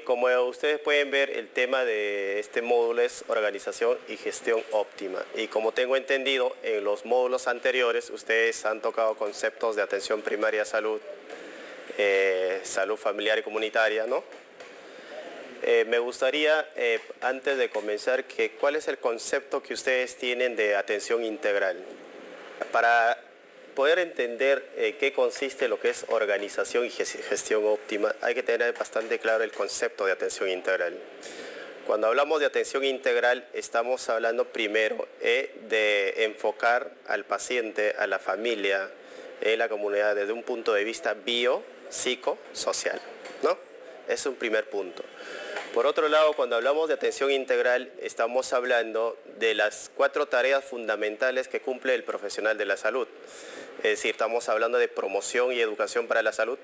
Como ustedes pueden ver, el tema de este módulo es organización y gestión óptima. Y como tengo entendido, en los módulos anteriores ustedes han tocado conceptos de atención primaria a salud, salud familiar y comunitaria, ¿no? Me gustaría, antes de comenzar, ¿cuál es el concepto que ustedes tienen de atención integral? Para poder entender qué consiste lo que es organización y gestión óptima, hay que tener bastante claro el concepto de atención integral. Cuando hablamos de atención integral, estamos hablando primero de enfocar al paciente, a la familia, la comunidad desde un punto de vista biopsicosocial, ¿no? Es un primer punto. Por otro lado, cuando hablamos de atención integral, estamos hablando de las 4 tareas fundamentales que cumple el profesional de la salud. Es decir, estamos hablando de promoción y educación para la salud,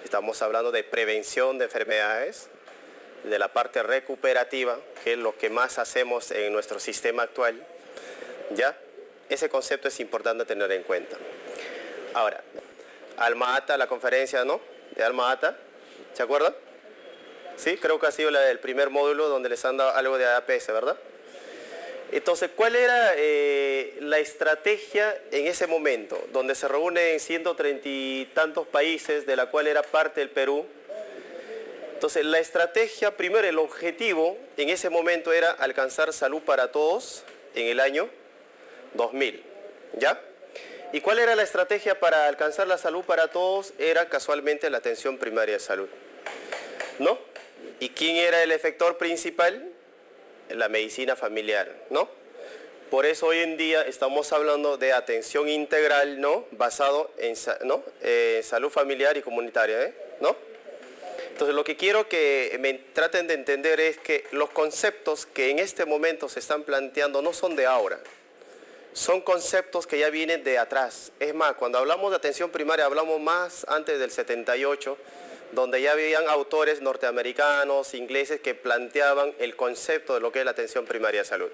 estamos hablando de prevención de enfermedades, de la parte recuperativa, que es lo que más hacemos en nuestro sistema actual, ¿ya? Ese concepto es importante tener en cuenta. Ahora, Alma Ata, la conferencia, ¿no? De Alma Ata, ¿se acuerdan? Sí, creo que ha sido el primer módulo donde les han dado algo de APS, ¿verdad? Entonces, ¿cuál era la estrategia en ese momento? Donde se reúnen 130 y tantos países, de la cual era parte el Perú. Entonces, la estrategia, primero el objetivo en ese momento era alcanzar salud para todos en el año 2000, ¿ya? ¿Y cuál era la estrategia para alcanzar la salud para todos? Era casualmente la atención primaria de salud, ¿no? ¿Y quién era el efector principal? La medicina familiar, ¿no? Por eso hoy en día estamos hablando de atención integral, ¿no? Basado en salud familiar y comunitaria, ¿no? Entonces lo que quiero que me traten de entender es que los conceptos que en este momento se están planteando no son de ahora. Son conceptos que ya vienen de atrás. Es más, cuando hablamos de atención primaria hablamos más antes del 78, donde ya habían autores norteamericanos, ingleses, que planteaban el concepto de lo que es la atención primaria de salud.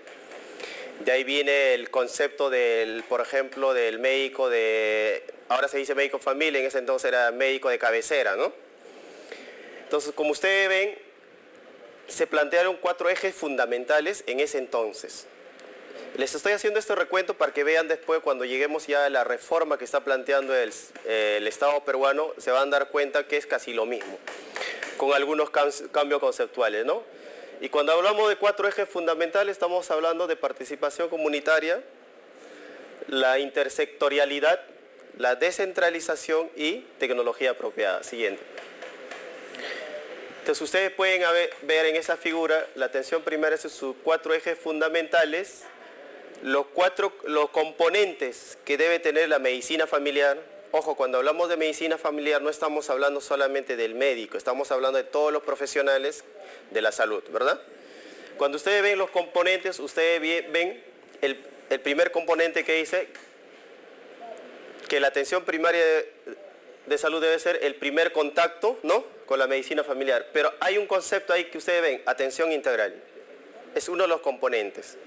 De ahí viene el concepto del, por ejemplo, del médico ahora se dice médico familia, en ese entonces era médico de cabecera, ¿no? Entonces, como ustedes ven, se plantearon 4 ejes fundamentales en ese entonces. Les estoy haciendo este recuento para que vean después, cuando lleguemos ya a la reforma que está planteando el Estado peruano, se van a dar cuenta que es casi lo mismo, con algunos cambios conceptuales, ¿no? Y cuando hablamos de 4 ejes fundamentales, estamos hablando de participación comunitaria, la intersectorialidad, la descentralización y tecnología apropiada. Siguiente. Entonces ustedes pueden ver en esa figura la atención primaria, sus 4 ejes fundamentales, los componentes que debe tener la medicina familiar. Ojo, cuando hablamos de medicina familiar no estamos hablando solamente del médico, estamos hablando de todos los profesionales de la salud, ¿verdad? Cuando ustedes ven los componentes, ustedes ven el primer componente que dice que la atención primaria de salud debe ser el primer contacto, ¿no?, con la medicina familiar. Pero hay un concepto ahí que ustedes ven, atención integral. Es uno de los componentes.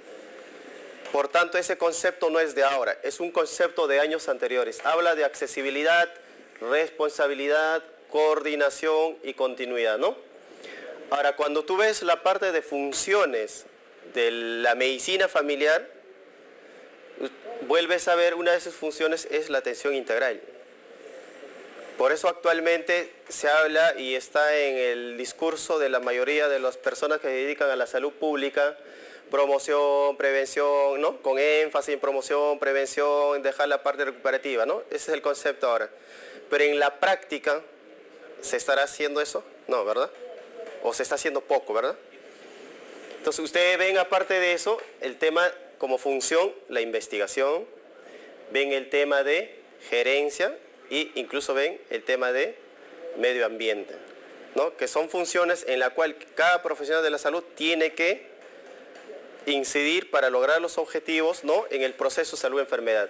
Por tanto, ese concepto no es de ahora, es un concepto de años anteriores. Habla de accesibilidad, responsabilidad, coordinación y continuidad, ¿no? Ahora, cuando tú ves la parte de funciones de la medicina familiar, vuelves a ver una de sus funciones es la atención integral. Por eso actualmente se habla y está en el discurso de la mayoría de las personas que se dedican a la salud pública, promoción, prevención, ¿no? Con énfasis en promoción, prevención, dejar la parte recuperativa, ¿no? Ese es el concepto ahora. Pero en la práctica, ¿se estará haciendo eso? No, ¿verdad? O se está haciendo poco, ¿verdad? Entonces ustedes ven, aparte de eso, el tema como función, la investigación, ven el tema de gerencia e incluso ven el tema de medio ambiente, ¿no? Que son funciones en las cuales cada profesional de la salud tiene que incidir para lograr los objetivos, ¿no?, en el proceso salud-enfermedad.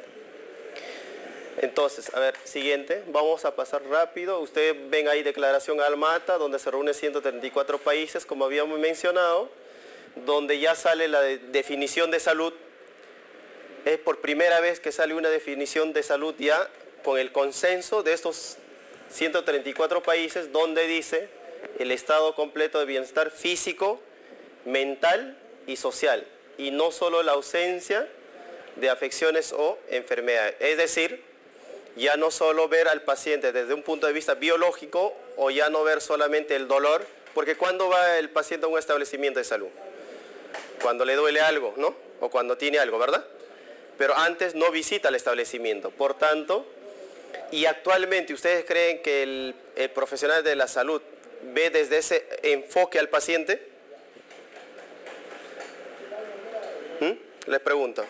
Entonces, a ver, siguiente, vamos a pasar rápido. Ustedes ven ahí declaración Alma Ata, donde se reúnen 134 países, como habíamos mencionado, donde ya sale la definición de salud. Es por primera vez que sale una definición de salud ya con el consenso de estos 134 países, donde dice el estado completo de bienestar físico, mental y social, y no solo la ausencia de afecciones o enfermedades. Es decir, ya no solo ver al paciente desde un punto de vista biológico o ya no ver solamente el dolor, porque ¿cuándo va el paciente a un establecimiento de salud? Cuando le duele algo, ¿no? O cuando tiene algo, ¿verdad? Pero antes no visita el establecimiento. Por tanto, y actualmente, ¿ustedes creen que el profesional de la salud ve desde ese enfoque al paciente? Les pregunto.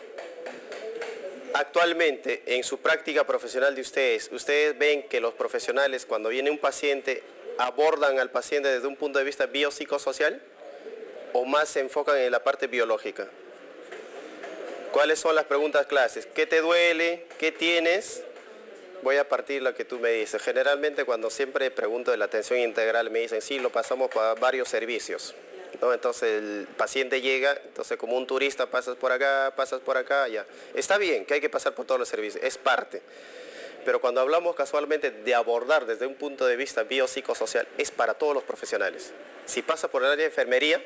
Actualmente, en su práctica profesional de ¿ustedes ven que los profesionales cuando viene un paciente abordan al paciente desde un punto de vista biopsicosocial o más se enfocan en la parte biológica? ¿Cuáles son las preguntas clases? ¿Qué te duele? ¿Qué tienes? Voy a partir lo que tú me dices. Generalmente cuando siempre pregunto de la atención integral me dicen, sí, lo pasamos para varios servicios, ¿no? Entonces el paciente llega, entonces como un turista pasas por acá, ya. Está bien que hay que pasar por todos los servicios, es parte. Pero cuando hablamos casualmente de abordar desde un punto de vista biopsicosocial, es para todos los profesionales. Si pasa por el área de enfermería,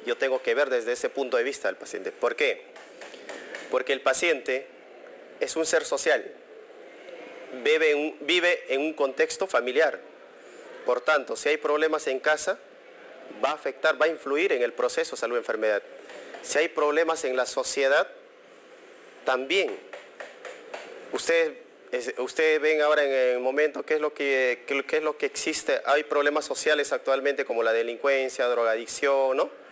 yo tengo que ver desde ese punto de vista al paciente. ¿Por qué? Porque el paciente es un ser social. Vive en un contexto familiar. Por tanto, si hay problemas en casa, va a afectar, va a influir en el proceso salud-enfermedad. Si hay problemas en la sociedad, también. Ustedes ven ahora en el momento qué es lo que existe. Hay problemas sociales actualmente como la delincuencia, drogadicción, ¿no?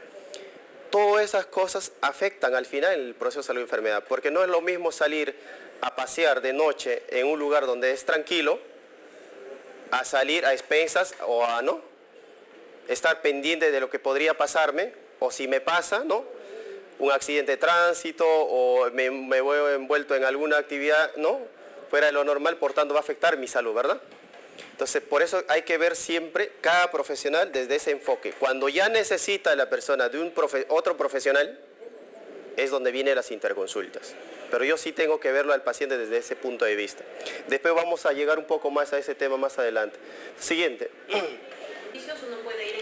Todas esas cosas afectan al final el proceso de salud-enfermedad, porque no es lo mismo salir a pasear de noche en un lugar donde es tranquilo, a salir a expensas o a no estar pendiente de lo que podría pasarme, o si me pasa, ¿no? Un accidente de tránsito o me veo envuelto en alguna actividad, ¿no? Fuera de lo normal, por tanto va a afectar mi salud, ¿verdad? Entonces, por eso hay que ver siempre cada profesional desde ese enfoque. Cuando ya necesita la persona de otro profesional, es donde vienen las interconsultas. Pero yo sí tengo que verlo al paciente desde ese punto de vista. Después vamos a llegar un poco más a ese tema más adelante. Siguiente.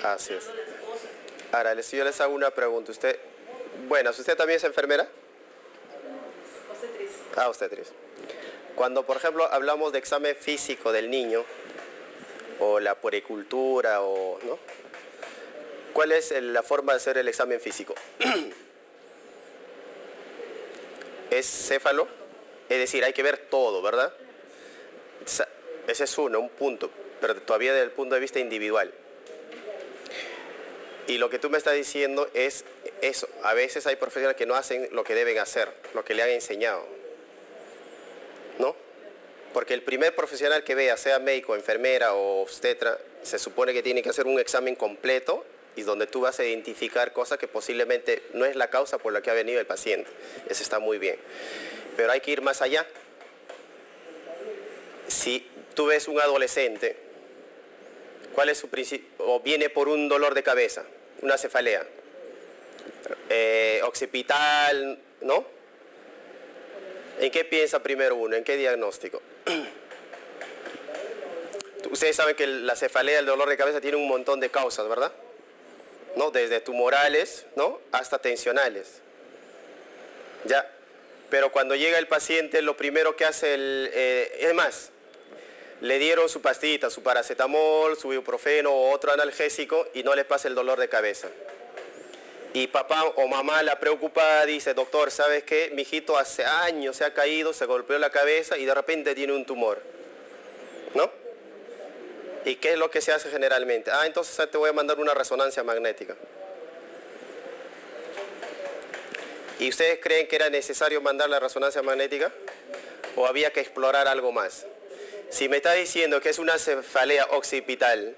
Así es. Ahora, yo les hago una pregunta. ¿Usted también es enfermera? Obstetriz. Obstetriz. Cuando, por ejemplo, hablamos de examen físico del niño, o la puericultura, ¿no? ¿Cuál es la forma de hacer el examen físico? ¿Es céfalo? Es decir, hay que ver todo, ¿verdad? Ese es un punto, pero todavía desde el punto de vista individual. Y lo que tú me estás diciendo es eso. A veces hay profesionales que no hacen lo que deben hacer, lo que le han enseñado, ¿no? Porque el primer profesional que vea, sea médico, enfermera o obstetra, se supone que tiene que hacer un examen completo y donde tú vas a identificar cosas que posiblemente no es la causa por la que ha venido el paciente. Eso está muy bien. Pero hay que ir más allá. Si tú ves un adolescente, ¿cuál es su principio? O viene por un dolor de cabeza, una cefalea, occipital, ¿no? ¿En qué piensa primero uno? ¿En qué diagnóstico? Ustedes saben que la cefalea, el dolor de cabeza, tiene un montón de causas, ¿verdad? ¿No? Desde tumorales, ¿no? Hasta tensionales. ¿Ya? Pero cuando llega el paciente, lo primero que hace es más, le dieron su pastillita, su paracetamol, su ibuprofeno o otro analgésico y no le pasa el dolor de cabeza. Y papá o mamá, la preocupada, dice, doctor, ¿sabes qué? Mi hijito hace años se ha caído, se golpeó la cabeza y de repente tiene un tumor, ¿no? ¿Y qué es lo que se hace generalmente? Entonces te voy a mandar una resonancia magnética. ¿Y ustedes creen que era necesario mandar la resonancia magnética? ¿O había que explorar algo más? Si me está diciendo que es una cefalea occipital,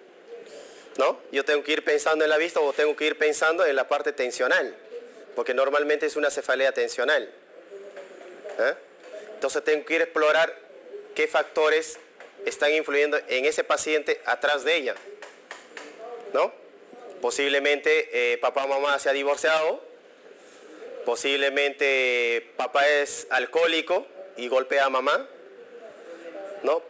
¿no? Yo tengo que ir pensando en la vista o tengo que ir pensando en la parte tensional, porque normalmente es una cefalea tensional. Entonces tengo que ir a explorar qué factores están influyendo en ese paciente atrás de ella, ¿no? Posiblemente papá o mamá se ha divorciado, posiblemente papá es alcohólico y golpea a mamá, ¿no?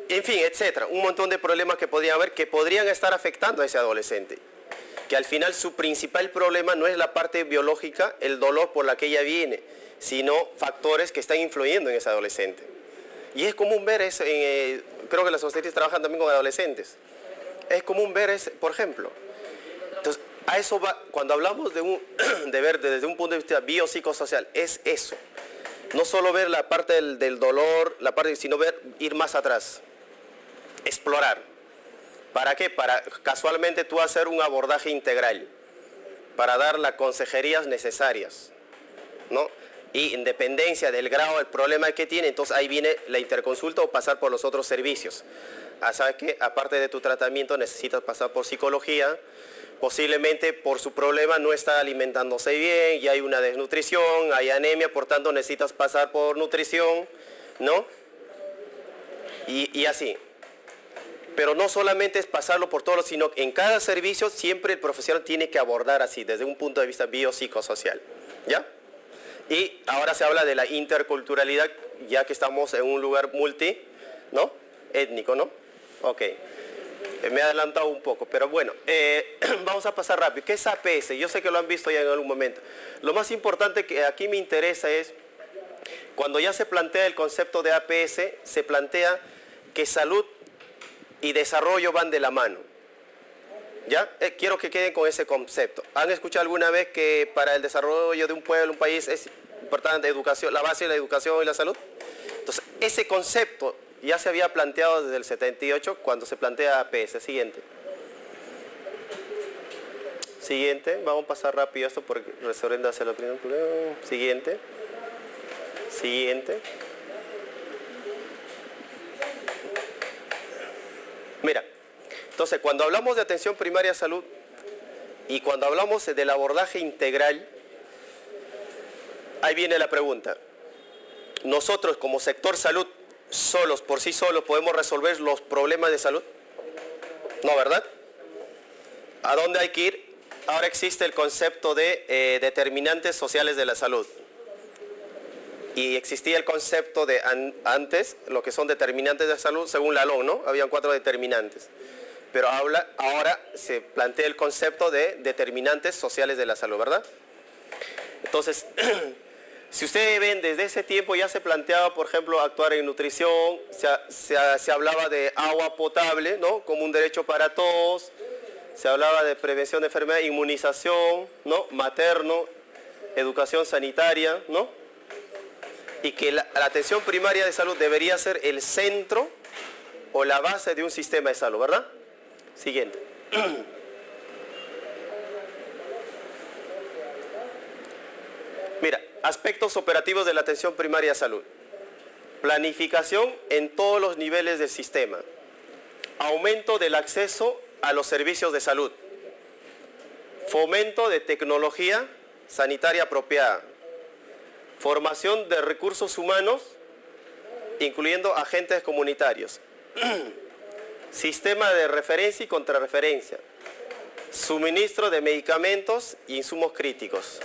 en fin, etcétera. Un montón de problemas que podrían haber, que podrían estar afectando a ese adolescente. Que al final su principal problema no es la parte biológica, el dolor por la que ella viene, sino factores que están influyendo en ese adolescente. Y es común ver eso, creo que las obstetras trabajan también con adolescentes. Es común ver eso, por ejemplo. Entonces, a eso va, cuando hablamos de ver desde un punto de vista biopsicosocial, es eso. No solo ver la parte del dolor, sino ir más atrás. Explorar. ¿Para qué? Para casualmente tú hacer un abordaje integral, para dar las consejerías necesarias, ¿no? Y en dependencia del grado del problema que tiene, entonces ahí viene la interconsulta o pasar por los otros servicios. ¿Sabes qué? Aparte de tu tratamiento necesitas pasar por psicología, posiblemente por su problema no está alimentándose bien, y hay una desnutrición, hay anemia, por tanto necesitas pasar por nutrición, ¿no? Y así. Pero no solamente es pasarlo por todos, sino que en cada servicio siempre el profesional tiene que abordar así, desde un punto de vista biopsicosocial, ¿ya? Y ahora se habla de la interculturalidad, ya que estamos en un lugar ¿no? Étnico, ¿no? Ok. Me he adelantado un poco, pero bueno, vamos a pasar rápido. ¿Qué es APS? Yo sé que lo han visto ya en algún momento. Lo más importante que aquí me interesa es, cuando ya se plantea el concepto de APS, se plantea que salud y desarrollo van de la mano. ¿Ya? Quiero que queden con ese concepto. ¿Han escuchado alguna vez que para el desarrollo de un pueblo, un país, es importante educación, la base de la educación y la salud? Entonces, ese concepto ya se había planteado desde el 78 cuando se plantea APS. Siguiente. Siguiente. Vamos a pasar rápido esto porque resolviendo hacia la opinión. Siguiente. Siguiente. Mira, entonces cuando hablamos de atención primaria a salud y cuando hablamos del abordaje integral, ahí viene la pregunta. ¿Nosotros como sector salud, por sí solos, podemos resolver los problemas de salud? No, ¿verdad? ¿A dónde hay que ir? Ahora existe el concepto de determinantes sociales de la salud. Y existía el concepto de antes, lo que son determinantes de salud, según la LOM, ¿no? Habían 4 determinantes. Pero ahora se plantea el concepto de determinantes sociales de la salud, ¿verdad? Entonces, si ustedes ven, desde ese tiempo ya se planteaba, por ejemplo, actuar en nutrición, se hablaba de agua potable, ¿no? Como un derecho para todos, se hablaba de prevención de enfermedad, inmunización, ¿no? Materno, educación sanitaria, ¿no? Y que la atención primaria de salud debería ser el centro o la base de un sistema de salud, ¿verdad? Siguiente. Mira, aspectos operativos de la atención primaria de salud. Planificación en todos los niveles del sistema. Aumento del acceso a los servicios de salud. Fomento de tecnología sanitaria apropiada. Formación de recursos humanos, incluyendo agentes comunitarios. Sistema de referencia y contrarreferencia. Suministro de medicamentos e insumos críticos.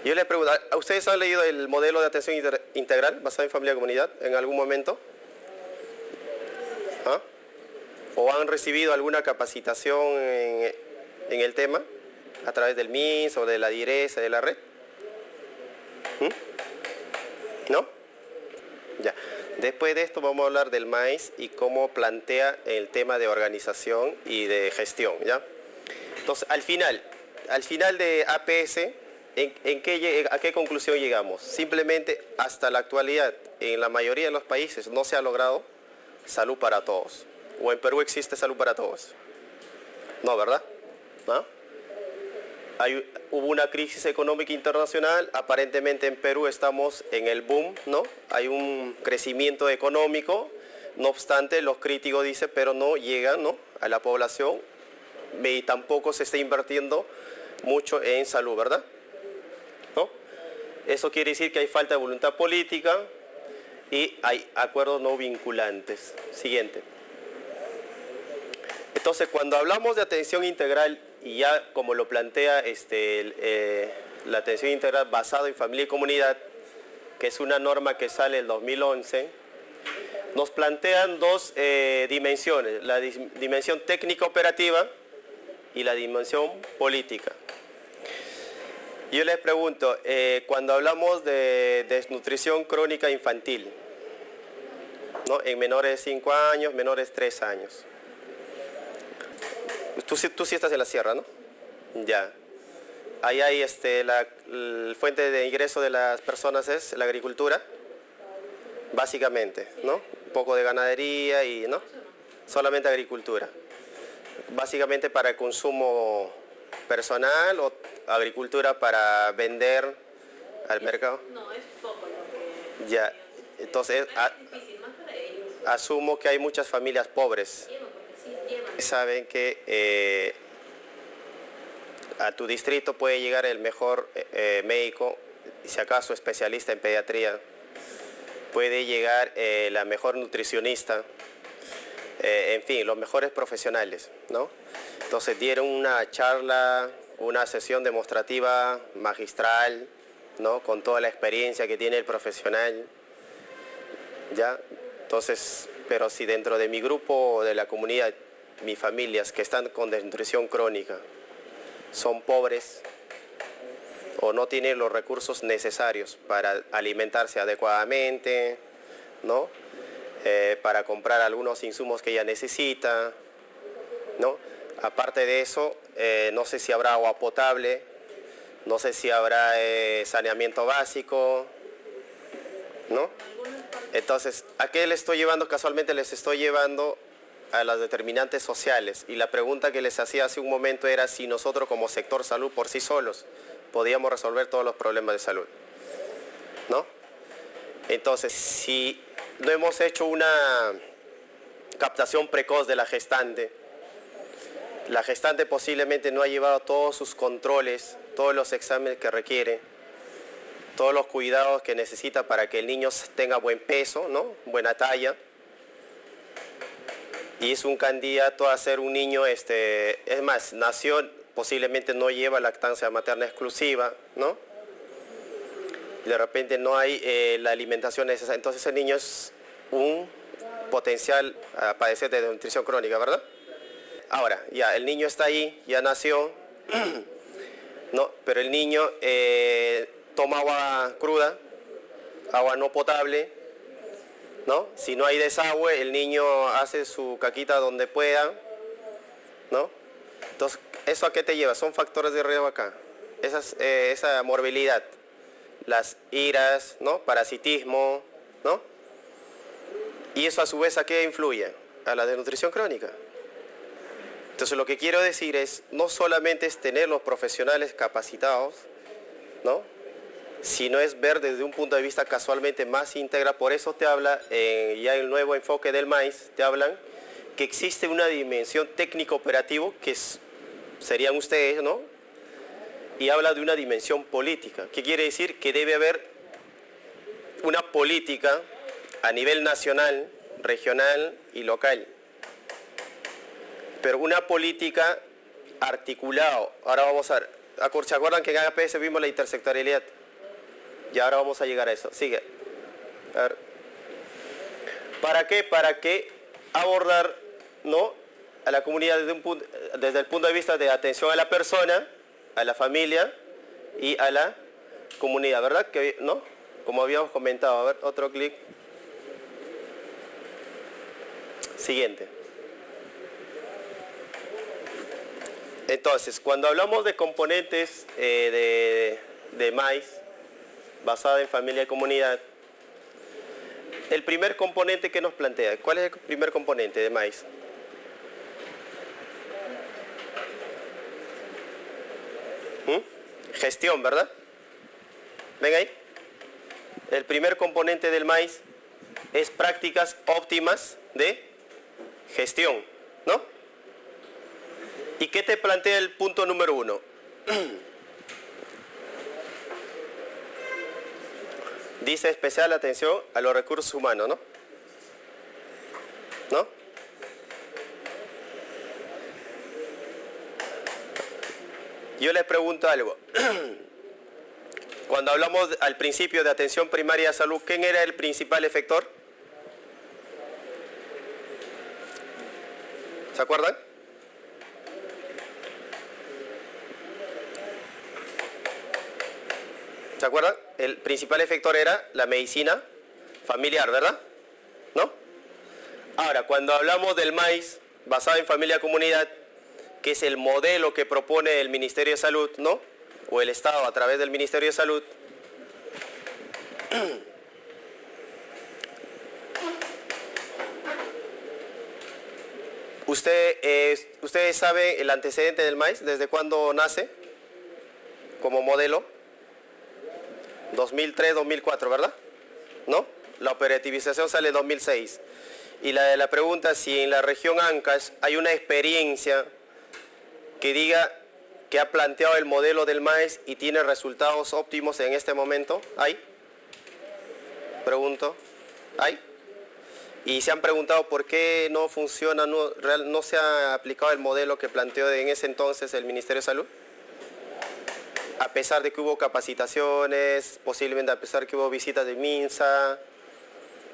Yo les pregunto, ¿ustedes han leído el modelo de atención integral basado en familia y comunidad en algún momento? ¿Ah? ¿O han recibido alguna capacitación en el tema a través del MINS o de la DIRESA, de la red? ¿No? Ya. Después de esto vamos a hablar del MAIS y cómo plantea el tema de organización y de gestión, ¿ya? Entonces, al final de APS, ¿a qué conclusión llegamos? Simplemente, hasta la actualidad, en la mayoría de los países no se ha logrado salud para todos. ¿O en Perú existe salud para todos? No, ¿verdad? ¿No? Hubo una crisis económica internacional, aparentemente en Perú estamos en el boom, ¿no? Hay un crecimiento económico, no obstante los críticos dicen, pero no llega, ¿no?, a la población y tampoco se está invirtiendo mucho en salud, ¿verdad? ¿No? Eso quiere decir que hay falta de voluntad política y hay acuerdos no vinculantes. Siguiente. Entonces, cuando hablamos de atención integral, y ya como lo plantea la atención integral basada en familia y comunidad, que es una norma que sale en 2011, nos plantean dos dimensiones, la dimensión técnico-operativa y la dimensión política. Yo les pregunto, cuando hablamos de desnutrición crónica infantil, ¿no? En menores de 5 años, menores de 3 años. Tú sí estás en la sierra, ¿no? Ya. Ahí hay la fuente de ingreso de las personas es la agricultura, básicamente, ¿no? Un poco de ganadería y, ¿no? Solamente agricultura. Básicamente para el consumo personal o agricultura para vender al mercado. No, es poco lo que... Ya, entonces es difícil, más para ellos. asumo que hay muchas familias pobres. Saben que a tu distrito puede llegar el mejor médico, si acaso especialista en pediatría, puede llegar la mejor nutricionista, en fin, los mejores profesionales, ¿no? Entonces dieron una charla, una sesión demostrativa magistral, ¿no? Con toda la experiencia que tiene el profesional, ¿ya? Entonces, pero si dentro de mi grupo, de la comunidad, mis familias que están con desnutrición crónica son pobres o no tienen los recursos necesarios para alimentarse adecuadamente, ¿no? Para comprar algunos insumos que ella necesita, ¿no? Aparte de eso, no sé si habrá agua potable, no sé si habrá saneamiento básico, ¿no? Entonces, ¿a qué les estoy llevando? Casualmente les estoy llevando a las determinantes sociales. Y la pregunta que les hacía hace un momento era si nosotros como sector salud por sí solos podíamos resolver todos los problemas de salud, ¿no? Entonces, si no hemos hecho una captación precoz de la gestante posiblemente no ha llevado todos sus controles, todos los exámenes que requiere, todos los cuidados que necesita para que el niño tenga buen peso, ¿no? Buena talla. Y es un candidato a ser un niño, es más, nació, posiblemente no lleva lactancia materna exclusiva, ¿no? De repente no hay la alimentación necesaria. Entonces el niño es un potencial a padecer de desnutrición crónica, ¿verdad? Ahora, ya, el niño está ahí, ya nació, ¿no? Pero el niño toma agua cruda, agua no potable, ¿no? Si no hay desagüe, el niño hace su caquita donde pueda, ¿no? Entonces, ¿eso a qué te lleva? Son factores de riesgo acá. Esa morbilidad, las iras, ¿no? Parasitismo, ¿no? Y eso a su vez, ¿a qué influye? A la desnutrición crónica. Entonces lo que quiero decir es, no solamente es tener los profesionales capacitados, ¿no? Sino es ver desde un punto de vista casualmente más íntegra. Por eso te habla, ya el nuevo enfoque del MAIS, te hablan que existe una dimensión técnico-operativo, que serían ustedes, ¿no? Y habla de una dimensión política. ¿Qué quiere decir? Que debe haber una política a nivel nacional, regional y local. Pero una política articulada. Ahora vamos a ver. ¿Se acuerdan que en APS vimos la intersectorialidad? Y ahora vamos a llegar a eso. Sigue. A ver. ¿Para qué? Para que abordar, ¿no? A la comunidad desde el punto de vista de atención a la persona, a la familia y a la comunidad, ¿verdad? ¿No? Como habíamos comentado. A ver, otro clic. Siguiente. Entonces, cuando hablamos de componentes de MAIS, basada en familia y comunidad, el primer componente que nos plantea, ¿cuál es el primer componente de MAIS? Gestión, ¿verdad? ¿Ven ahí? El primer componente del MAIS es prácticas óptimas de gestión, ¿no? ¿Y qué te plantea el punto número 1? Dice especial atención a los recursos humanos, ¿no? ¿No? Yo les pregunto algo. Cuando hablamos al principio de atención primaria de salud, ¿quién era el principal efector? ¿Se acuerdan? ¿Se acuerdan? El principal efector era la medicina familiar, ¿verdad? ¿No? Ahora, cuando hablamos del MAIS, basado en familia-comunidad, que es el modelo que propone el Ministerio de Salud, ¿no? O el Estado a través del Ministerio de Salud, ¿ustedes saben el antecedente del MAIS? ¿Desde cuándo nace como modelo? 2003, 2004, ¿verdad? ¿No? La operativización sale en 2006. Y la pregunta es si en la región Ancash hay una experiencia que diga que ha planteado el modelo del MAIS y tiene resultados óptimos en este momento. ¿Hay? Pregunto. ¿Hay? Y se han preguntado por qué no funciona, no se ha aplicado el modelo que planteó en ese entonces el Ministerio de Salud. A pesar de que hubo capacitaciones, posiblemente a pesar de que hubo visitas de MINSA,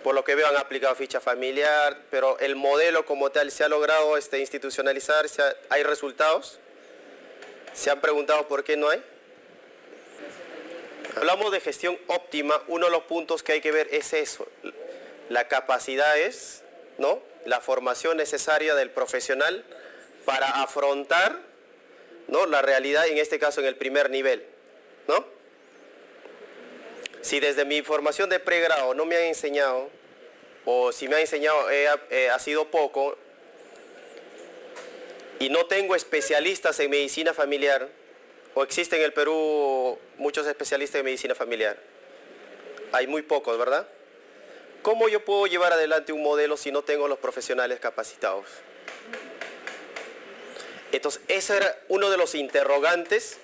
por lo que veo han aplicado ficha familiar, pero el modelo como tal se ha logrado institucionalizar, hay resultados. ¿Se han preguntado por qué no hay? Hablamos de gestión óptima, uno de los puntos que hay que ver es eso, la capacidad es, ¿no?, la formación necesaria del profesional para afrontar, ¿no?, la realidad, en este caso en el primer nivel, ¿no? Si desde mi formación de pregrado no me han enseñado, o si me han enseñado ha sido poco, y no tengo especialistas en medicina familiar, o existen en el Perú muchos especialistas en medicina familiar, hay muy pocos, ¿verdad? ¿Cómo yo puedo llevar adelante un modelo si no tengo los profesionales capacitados? Entonces, ese era uno de los interrogantes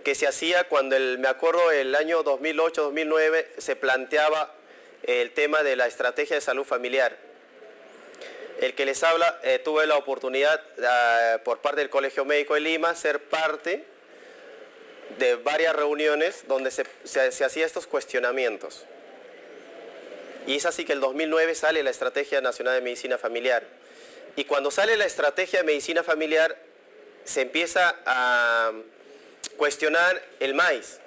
que se hacía cuando, me acuerdo, el año 2008-2009 se planteaba el tema de la estrategia de salud familiar. El que les habla, tuve la oportunidad por parte del Colegio Médico de Lima ser parte de varias reuniones donde se hacía estos cuestionamientos. Y es así que el 2009 sale la Estrategia Nacional de Medicina Familiar. Y cuando sale la Estrategia de Medicina Familiar, se empieza a cuestionar el MAIS.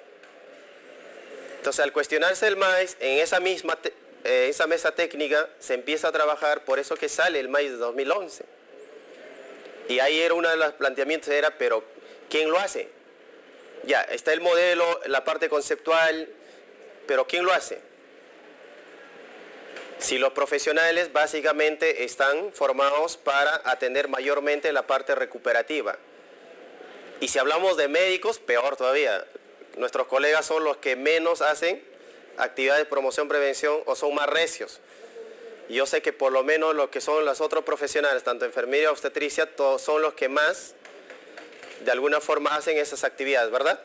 Entonces, al cuestionarse el MAIS, en esa mesa técnica se empieza a trabajar, por eso que sale el MAIS de 2011. Y ahí era uno de los planteamientos, pero ¿quién lo hace? Ya, está el modelo, la parte conceptual, pero ¿quién lo hace? Si los profesionales básicamente están formados para atender mayormente la parte recuperativa. Y si hablamos de médicos, peor todavía. Nuestros colegas son los que menos hacen actividades de promoción, prevención o son más recios. Y yo sé que por lo menos lo que son los otros profesionales, tanto enfermería, obstetricia, son los que más, de alguna forma, hacen esas actividades, ¿verdad?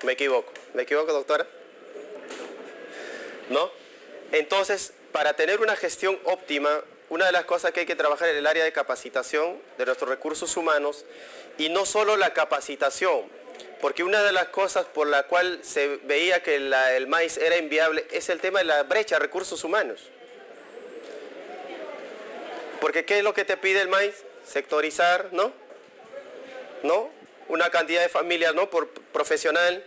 ¿Me equivoco? ¿Me equivoco, doctora? ¿No? Entonces, para tener una gestión óptima, una de las cosas que hay que trabajar es el área de capacitación de nuestros recursos humanos, y no solo la capacitación, porque una de las cosas por la cual se veía que el MAIS era inviable es el tema de la brecha de recursos humanos. Porque ¿qué es lo que te pide el MAIS? Sectorizar, ¿no? ¿No? Una cantidad de familias, ¿no?, por profesional,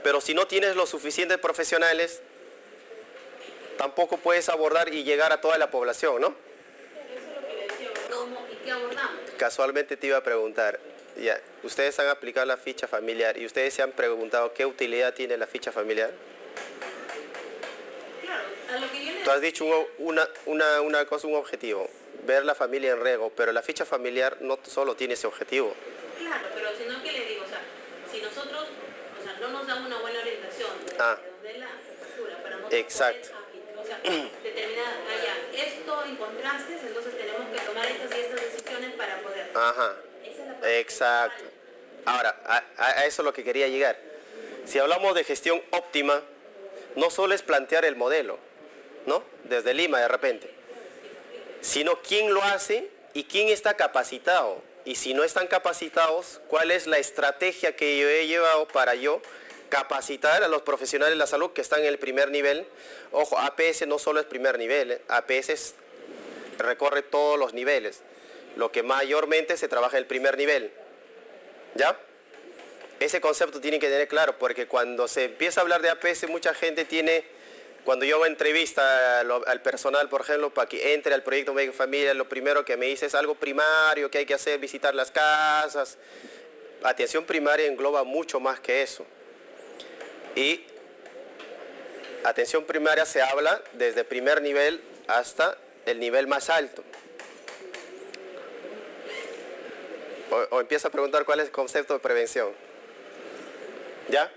pero si no tienes los suficientes profesionales, tampoco puedes abordar y llegar a toda la población, ¿no? Eso es lo que le decía, ¿cómo y qué abordamos? Casualmente te iba a preguntar, ya, ustedes han aplicado la ficha familiar y ustedes se han preguntado qué utilidad tiene la ficha familiar. Claro, a lo que yo le Tú has dicho una cosa, un objetivo, ver la familia en riesgo, pero la ficha familiar no solo tiene ese objetivo. Claro, pero si no, ¿qué le digo? O sea, si nosotros, o sea, no nos dan una buena orientación de dónde la factura para nosotros exacto. poder, o sea, determinar, esto encontraste, entonces tenemos que tomar estas y estas decisiones para poder. Ajá. Esa es la parte Exacto. principal. Ahora, a eso es lo que quería llegar. Si hablamos de gestión óptima, no solo es plantear el modelo, ¿no?, desde Lima de repente, sino quién lo hace y quién está capacitado. Y si no están capacitados, ¿cuál es la estrategia que yo he llevado para yo capacitar a los profesionales de la salud que están en el primer nivel? Ojo, APS no solo es primer nivel, APS recorre todos los niveles. lo que mayormente se trabaja en el primer nivel. ¿Ya? Ese concepto tienen que tener claro, porque cuando se empieza a hablar de APS, mucha gente tiene, cuando yo hago entrevista al personal, por ejemplo, para que entre al proyecto Médico Familia, lo primero que me dice es algo primario que hay que hacer, visitar las casas. Atención primaria engloba mucho más que eso. Y atención primaria se habla desde primer nivel hasta el nivel más alto. O empieza a preguntar cuál es el concepto de prevención. ¿Ya?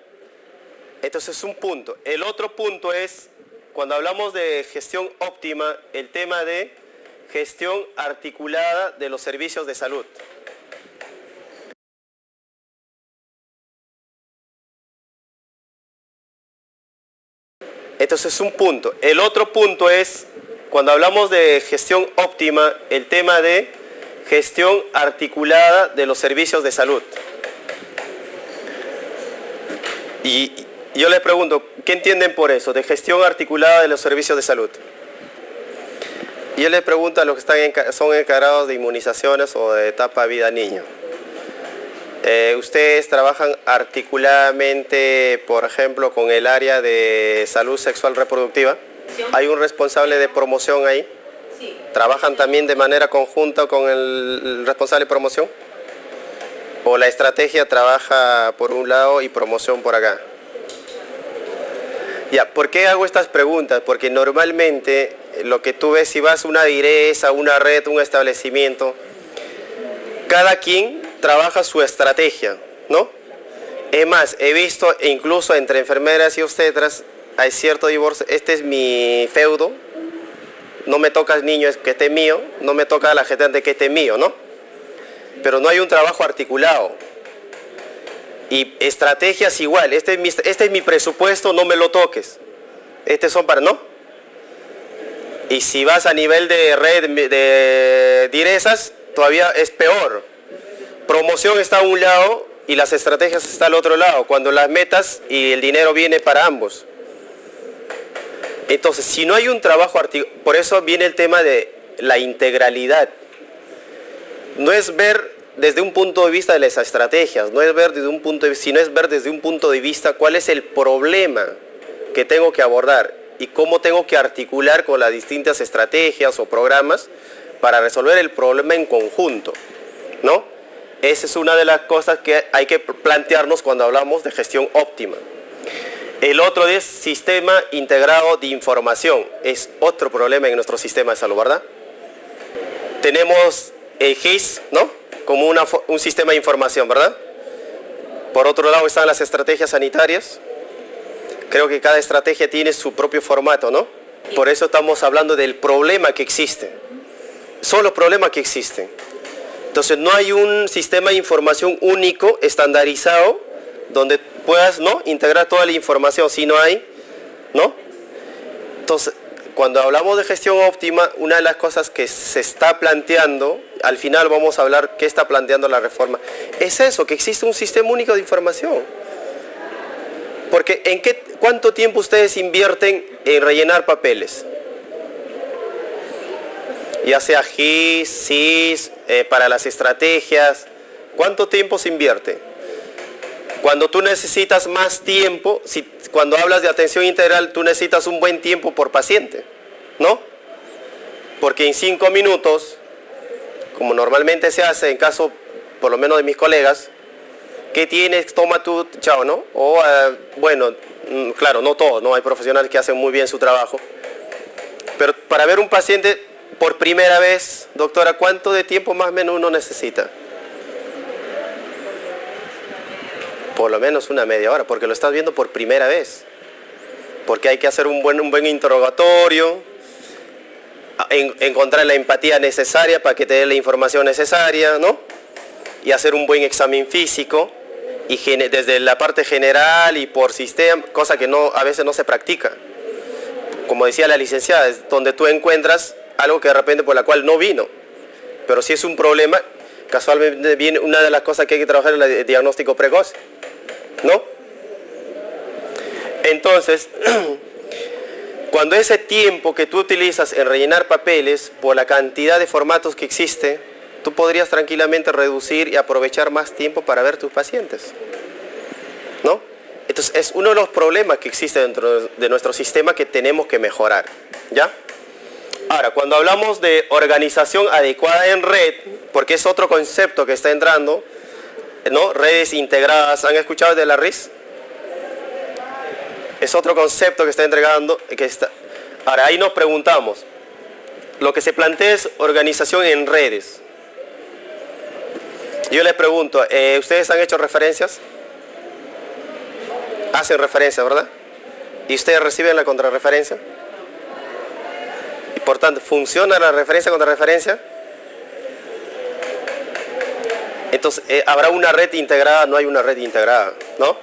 Entonces es un punto. El otro punto es, cuando hablamos de gestión óptima, el tema de gestión articulada de los servicios de salud. Entonces es un punto. El otro punto es, cuando hablamos de gestión óptima, el tema de gestión articulada de los servicios de salud. Y yo les pregunto, ¿qué entienden por eso, de gestión articulada de los servicios de salud? Y yo les pregunto a los que son encargados de inmunizaciones o de etapa vida niño. ¿Ustedes trabajan articuladamente, por ejemplo, con el área de salud sexual reproductiva? ¿Hay un responsable de promoción ahí? Sí. ¿Trabajan también de manera conjunta con el responsable de promoción? ¿O la estrategia trabaja por un lado y promoción por acá? Ya, ¿por qué hago estas preguntas? Porque normalmente lo que tú ves, si vas a una direza, una red, un establecimiento, cada quien trabaja su estrategia, ¿no? Es más, he visto incluso entre enfermeras y obstetras, hay cierto divorcio, este es mi feudo, no me toca al niño que esté mío, no me toca a la gente que esté mío, ¿no? Pero no hay un trabajo articulado. Y estrategias igual, este es mi presupuesto, no me lo toques. Estos son para, ¿no? Y si vas a nivel de red de direzas, todavía es peor. Promoción está a un lado y las estrategias están al otro lado, cuando las metas y el dinero viene para ambos. Entonces, si no hay un trabajo articulado, por eso viene el tema de la integralidad. No es ver desde un punto de vista de las estrategias, no es ver desde un punto de vista, sino es ver desde un punto de vista cuál es el problema que tengo que abordar y cómo tengo que articular con las distintas estrategias o programas para resolver el problema en conjunto, ¿no? Esa es una de las cosas que hay que plantearnos cuando hablamos de gestión óptima. El otro es sistema integrado de información. Es otro problema en nuestro sistema de salud, ¿verdad? Tenemos el GIS, ¿no? Como un sistema de información, ¿verdad? Por otro lado están las estrategias sanitarias. Creo que cada estrategia tiene su propio formato, ¿no? Por eso estamos hablando del problema que existe. Son los problemas que existen. Entonces no hay un sistema de información único, estandarizado, donde puedas, ¿no?, integrar toda la información. Si no hay, ¿no? Entonces, cuando hablamos de gestión óptima, una de las cosas que se está planteando, al final vamos a hablar qué está planteando la reforma, es eso, que existe un sistema único de información. Porque ¿cuánto tiempo ustedes invierten en rellenar papeles? Ya sea GIS, SIS, para las estrategias, ¿cuánto tiempo se invierte? Cuando tú necesitas más tiempo, cuando hablas de atención integral, tú necesitas un buen tiempo por paciente, ¿no? Porque en 5 minutos, como normalmente se hace en caso, por lo menos de mis colegas, ¿qué tienes? Toma tú, chao, ¿no? O, bueno, claro, no todos, ¿no? Hay profesionales que hacen muy bien su trabajo. Pero para ver un paciente por primera vez, doctora, ¿cuánto de tiempo más o menos uno necesita? Por lo menos una media hora, porque lo estás viendo por primera vez. Porque hay que hacer un buen interrogatorio, encontrar la empatía necesaria para que te dé la información necesaria, ¿no? Y hacer un buen examen físico, y desde la parte general y por sistema, cosa que a veces no se practica. Como decía la licenciada, es donde tú encuentras algo que de repente por la cual no vino. Pero si es un problema, casualmente viene una de las cosas que hay que trabajar en el diagnóstico precoz, ¿no? Entonces, cuando ese tiempo que tú utilizas en rellenar papeles, por la cantidad de formatos que existe, tú podrías tranquilamente reducir y aprovechar más tiempo para ver tus pacientes, ¿no? Entonces es uno de los problemas que existe dentro de nuestro sistema que tenemos que mejorar, ¿ya? Ahora, cuando hablamos de organización adecuada en red, porque es otro concepto que está entrando, ¿no? Redes integradas, ¿han escuchado de la RIS? Es otro concepto que está entregando. Ahora, ahí nos preguntamos, lo que se plantea es organización en redes. Yo les pregunto, ¿ustedes han hecho referencias? Hacen referencia, ¿verdad? ¿Y ustedes reciben la contrarreferencia? Y por tanto, ¿funciona la referencia contra referencia? Entonces, ¿habrá una red integrada? No hay una red integrada, ¿no?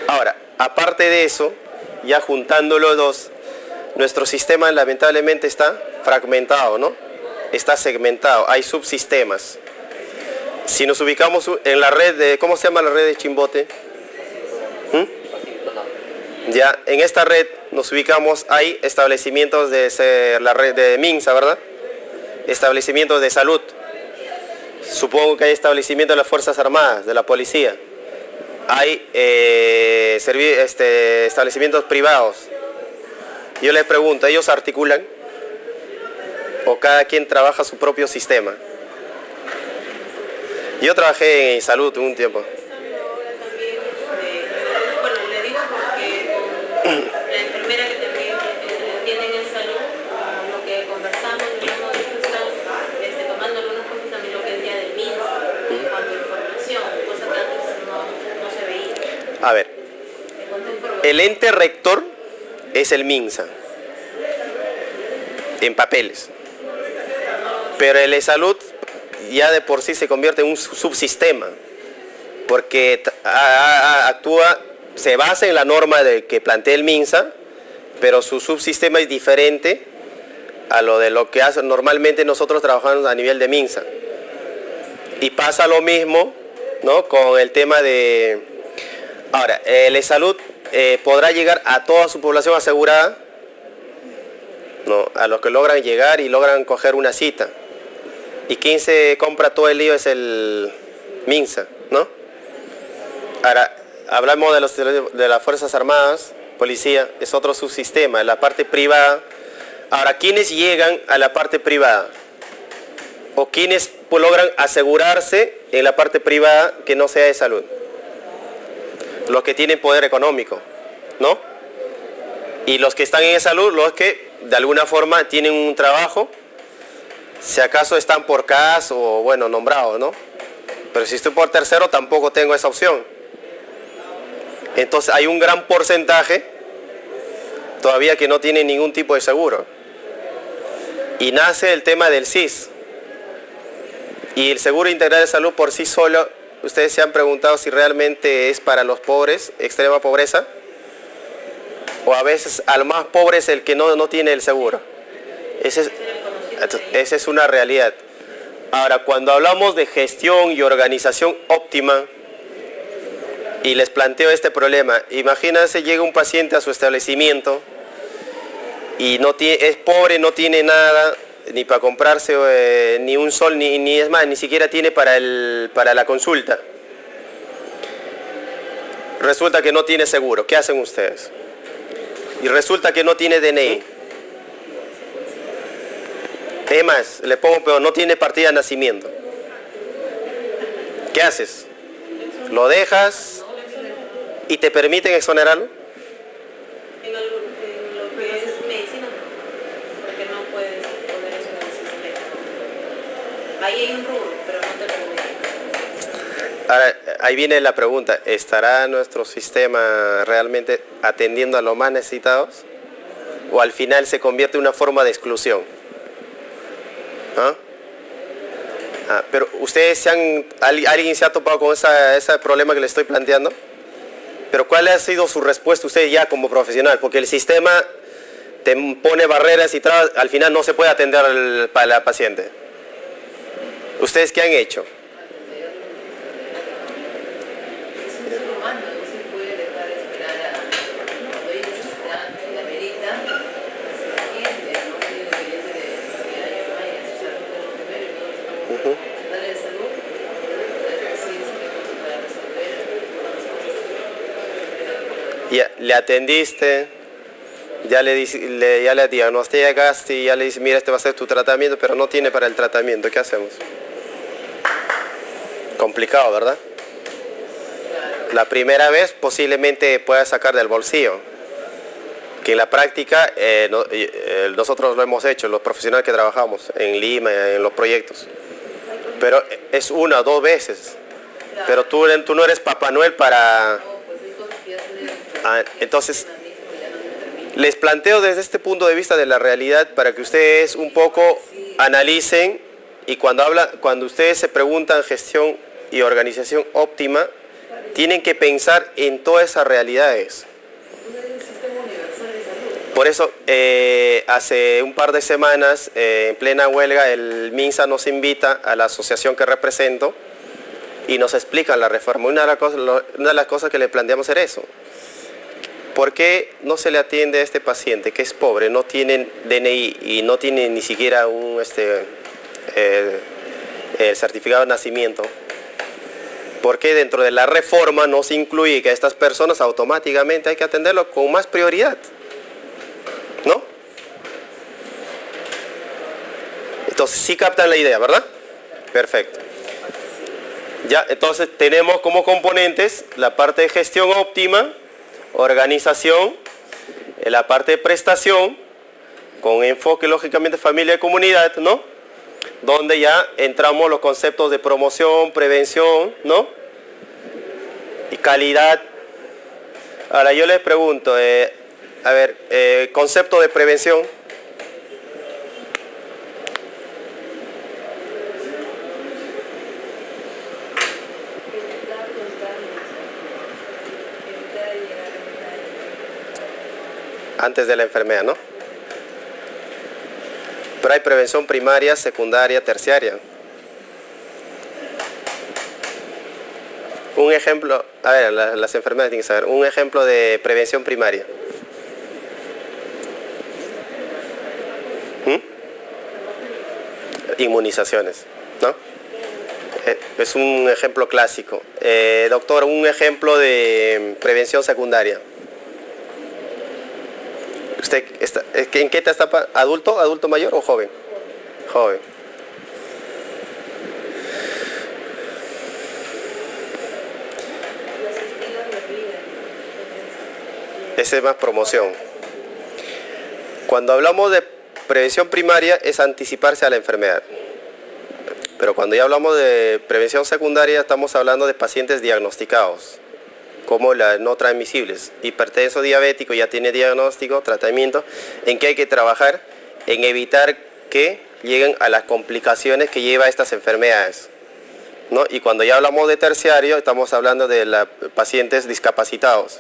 Ahora, aparte de eso, ya juntando los dos, nuestro sistema lamentablemente está fragmentado, ¿no? Está segmentado, hay subsistemas. Si nos ubicamos en la red de, ¿cómo se llama la red de Chimbote? Ya, en esta red nos ubicamos, hay establecimientos de la red de MINSA, ¿verdad? Establecimientos de salud. Supongo que hay establecimientos de las Fuerzas Armadas, de la policía. Hay establecimientos privados. Yo les pregunto, ¿ellos articulan? ¿O cada quien trabaja su propio sistema? Yo trabajé en salud un tiempo. Bueno, le digo porque con la enfermera que también tiene en salud, lo que conversamos, digamos, están tomando algunas cosas también lo que es día del MINSA, cuando información, cosa que antes no se veía. A ver, el ente rector es el MINSA, en papeles. Pero el de salud ya de por sí se convierte en un subsistema, porque actúa, se basa en la norma que plantea el MINSA, pero su subsistema es diferente a lo que hace normalmente nosotros trabajamos a nivel de MINSA. Y pasa lo mismo, ¿no? Con el tema de... Ahora, el de salud podrá llegar a toda su población asegurada, ¿no? A los que logran llegar y logran coger una cita. Y quien se compra todo el lío es el MINSA, ¿no? Ahora, hablamos de las Fuerzas Armadas, policía, es otro subsistema, la parte privada. Ahora, ¿quiénes llegan a la parte privada? ¿O quiénes logran asegurarse en la parte privada que no sea de salud? Los que tienen poder económico, ¿no? Y los que están en salud, los que de alguna forma tienen un trabajo, si acaso están por CAS o bueno, nombrados, ¿no? Pero si estoy por tercero tampoco tengo esa opción. Entonces hay un gran porcentaje todavía que no tiene ningún tipo de seguro. Y nace el tema del SIS. Y el Seguro Integral de Salud por sí solo, ustedes se han preguntado si realmente es para los pobres, extrema pobreza, o a veces al más pobre es el que no tiene el seguro. Esa es una realidad. Ahora, cuando hablamos de gestión y organización óptima, y les planteo este problema, imagínense llega un paciente a su establecimiento y es pobre, no tiene nada, ni para comprarse ni un sol, ni es más, ni siquiera tiene para la consulta. Resulta que no tiene seguro. ¿Qué hacen ustedes? Y resulta que no tiene DNI. Es más, le pongo peor, no tiene partida de nacimiento. ¿Qué haces? ¿Lo dejas y te permiten exonerarlo? En los países de medicina, porque no puedes poner eso en el sistema. Ahí hay un rubro, pero no te lo permiten. Ahora, ahí viene la pregunta, ¿estará nuestro sistema realmente atendiendo a los más necesitados? ¿O al final se convierte en una forma de exclusión? ¿Ah? Pero ustedes alguien se ha topado con ese problema que le estoy planteando. Pero ¿cuál ha sido su respuesta usted ya como profesional? Porque el sistema te pone barreras y trabas, al final no se puede atender al paciente. ¿Ustedes qué han hecho? le atendiste, ya le diagnosticaste, ya le dices, mira, este va a ser tu tratamiento, pero no tiene para el tratamiento, ¿qué hacemos? Complicado, ¿verdad? La primera vez posiblemente pueda sacar del bolsillo, que en la práctica nosotros lo hemos hecho, los profesionales que trabajamos en Lima, en los proyectos, pero es una o dos veces, pero tú no eres Papá Noel para... entonces, les planteo desde este punto de vista de la realidad para que ustedes un poco analicen y cuando ustedes se preguntan gestión y organización óptima, tienen que pensar en todas esas realidades. Por eso, hace un par de semanas, en plena huelga, el MINSA nos invita a la asociación que represento y nos explican la reforma. Una de las cosas que le planteamos era eso. ¿Por qué no se le atiende a este paciente que es pobre, no tiene DNI y no tiene ni siquiera un certificado de nacimiento? ¿Por qué dentro de la reforma no se incluye que a estas personas automáticamente hay que atenderlo con más prioridad? ¿No? Entonces sí captan la idea, ¿verdad? Perfecto. Ya, entonces tenemos como componentes la parte de gestión óptima, organización, la parte de prestación, con enfoque lógicamente familia y comunidad, ¿no? Donde ya entramos los conceptos de promoción, prevención, ¿no? Y calidad. Ahora yo les pregunto, concepto de prevención. Antes de la enfermedad, ¿no? Pero hay prevención primaria, secundaria, terciaria. Un ejemplo, a ver, las enfermedades tienen que saber, un ejemplo de prevención primaria. Inmunizaciones, ¿no? Es un ejemplo clásico. Doctor, un ejemplo de prevención secundaria. ¿Usted en qué etapa? ¿Adulto? ¿Adulto mayor o joven? Joven. Ese es más promoción. Cuando hablamos de prevención primaria es anticiparse a la enfermedad. Pero cuando ya hablamos de prevención secundaria estamos hablando de pacientes diagnosticados, como las no transmisibles. Hipertenso diabético ya tiene diagnóstico, tratamiento, en que hay que trabajar en evitar que lleguen a las complicaciones que lleva estas enfermedades, ¿no? Y cuando ya hablamos de terciario estamos hablando de pacientes discapacitados.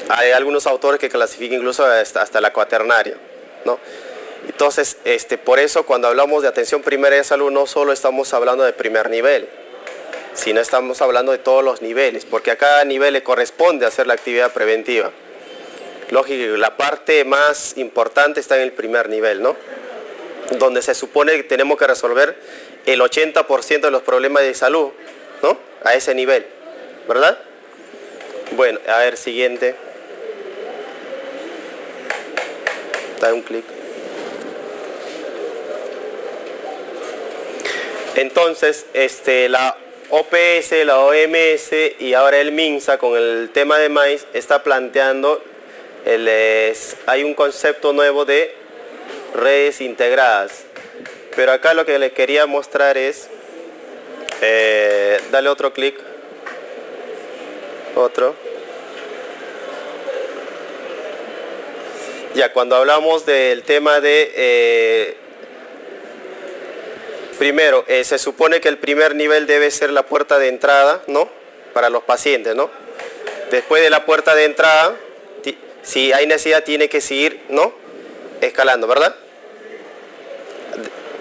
Hay algunos autores que clasifican incluso hasta la cuaternaria, ¿no? Entonces, por eso cuando hablamos de atención primaria de salud no solo estamos hablando de primer nivel, sino estamos hablando de todos los niveles, porque a cada nivel le corresponde hacer la actividad preventiva. Lógico, la parte más importante está en el primer nivel, ¿no? Donde se supone que tenemos que resolver el 80% de los problemas de salud, ¿no? A ese nivel, ¿verdad? Bueno, a ver, siguiente. Da un clic. Entonces, la OPS, la OMS y ahora el MINSA con el tema de maíz está planteando, hay un concepto nuevo de redes integradas. Pero acá lo que les quería mostrar es, dale otro clic, otro. Ya, cuando hablamos del tema de... primero, se supone que el primer nivel debe ser la puerta de entrada, ¿no? Para los pacientes, ¿no? Después de la puerta de entrada, si hay necesidad, tiene que seguir, ¿no? Escalando, ¿verdad?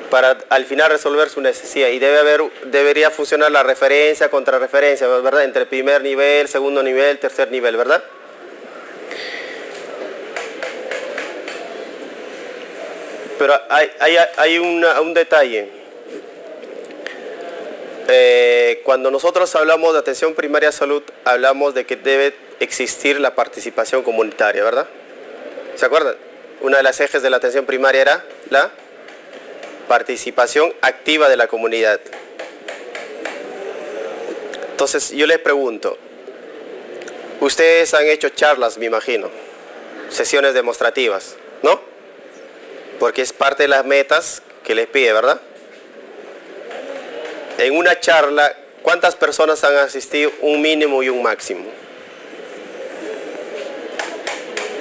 Para al final resolver su necesidad. Y debería funcionar la referencia, contrarreferencia, ¿verdad? Entre primer nivel, segundo nivel, tercer nivel, ¿verdad? Pero hay un detalle. Cuando nosotros hablamos de atención primaria de salud, hablamos de que debe existir la participación comunitaria, ¿verdad? ¿Se acuerdan? Una de las ejes de la atención primaria era la participación activa de la comunidad. Entonces yo les pregunto, ustedes han hecho charlas, me imagino, sesiones demostrativas, ¿no? Porque es parte de las metas que les pide, ¿verdad? En una charla, ¿cuántas personas han asistido? Un mínimo y un máximo.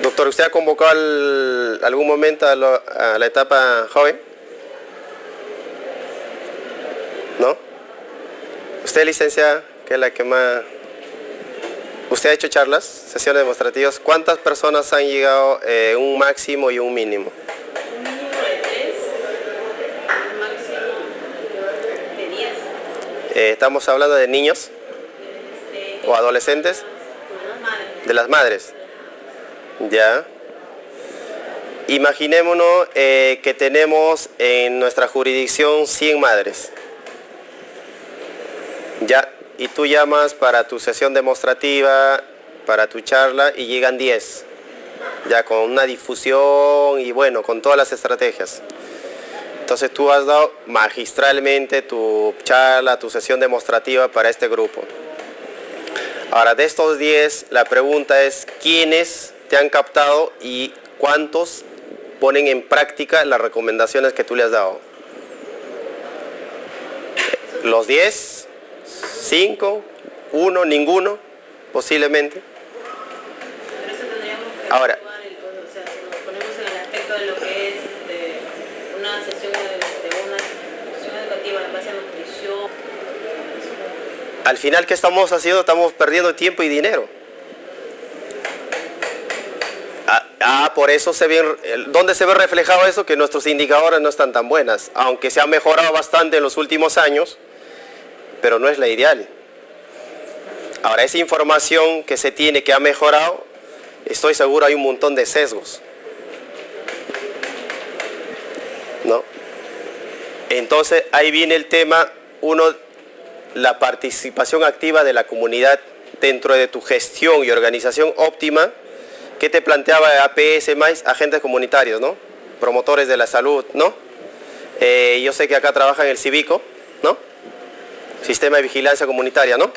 Doctor, ¿usted ha convocado algún momento a la etapa joven? ¿No? ¿Usted, licenciada, que es la que más... ¿Usted ha hecho charlas, sesiones demostrativas? ¿Cuántas personas han llegado un máximo y un mínimo? Un mínimo de 3, un máximo de 10. ¿Estamos hablando de niños o adolescentes? De las madres. Ya. Imaginémonos que tenemos en nuestra jurisdicción 100 madres. Ya. Y tú llamas para tu sesión demostrativa, para tu charla, y llegan 10. Ya con una difusión y bueno, con todas las estrategias. Entonces tú has dado magistralmente tu charla, tu sesión demostrativa para este grupo. Ahora, de estos 10, la pregunta es, ¿quiénes te han captado y cuántos ponen en práctica las recomendaciones que tú le has dado? ¿Los 10? 5, 1, ninguno, posiblemente. Pero eso tendríamos que ahora, o sea, si nos ponemos en el aspecto de lo que es una sesión educativa en base a nutrición. Al final, ¿qué estamos haciendo? Estamos perdiendo tiempo y dinero. Por eso ¿dónde se ve reflejado eso? Que nuestros indicadores no están tan buenas, aunque se ha mejorado bastante en los últimos años, pero no es la ideal. Ahora, esa información que se tiene que ha mejorado, estoy seguro hay un montón de sesgos, ¿no? Entonces ahí viene el tema, la participación activa de la comunidad dentro de tu gestión y organización óptima. ¿Qué te planteaba APS más? Agentes comunitarios, ¿no? Promotores de la salud, ¿no? Yo sé que acá trabajan el Cívico, ¿no? Sistema de vigilancia comunitaria, ¿no?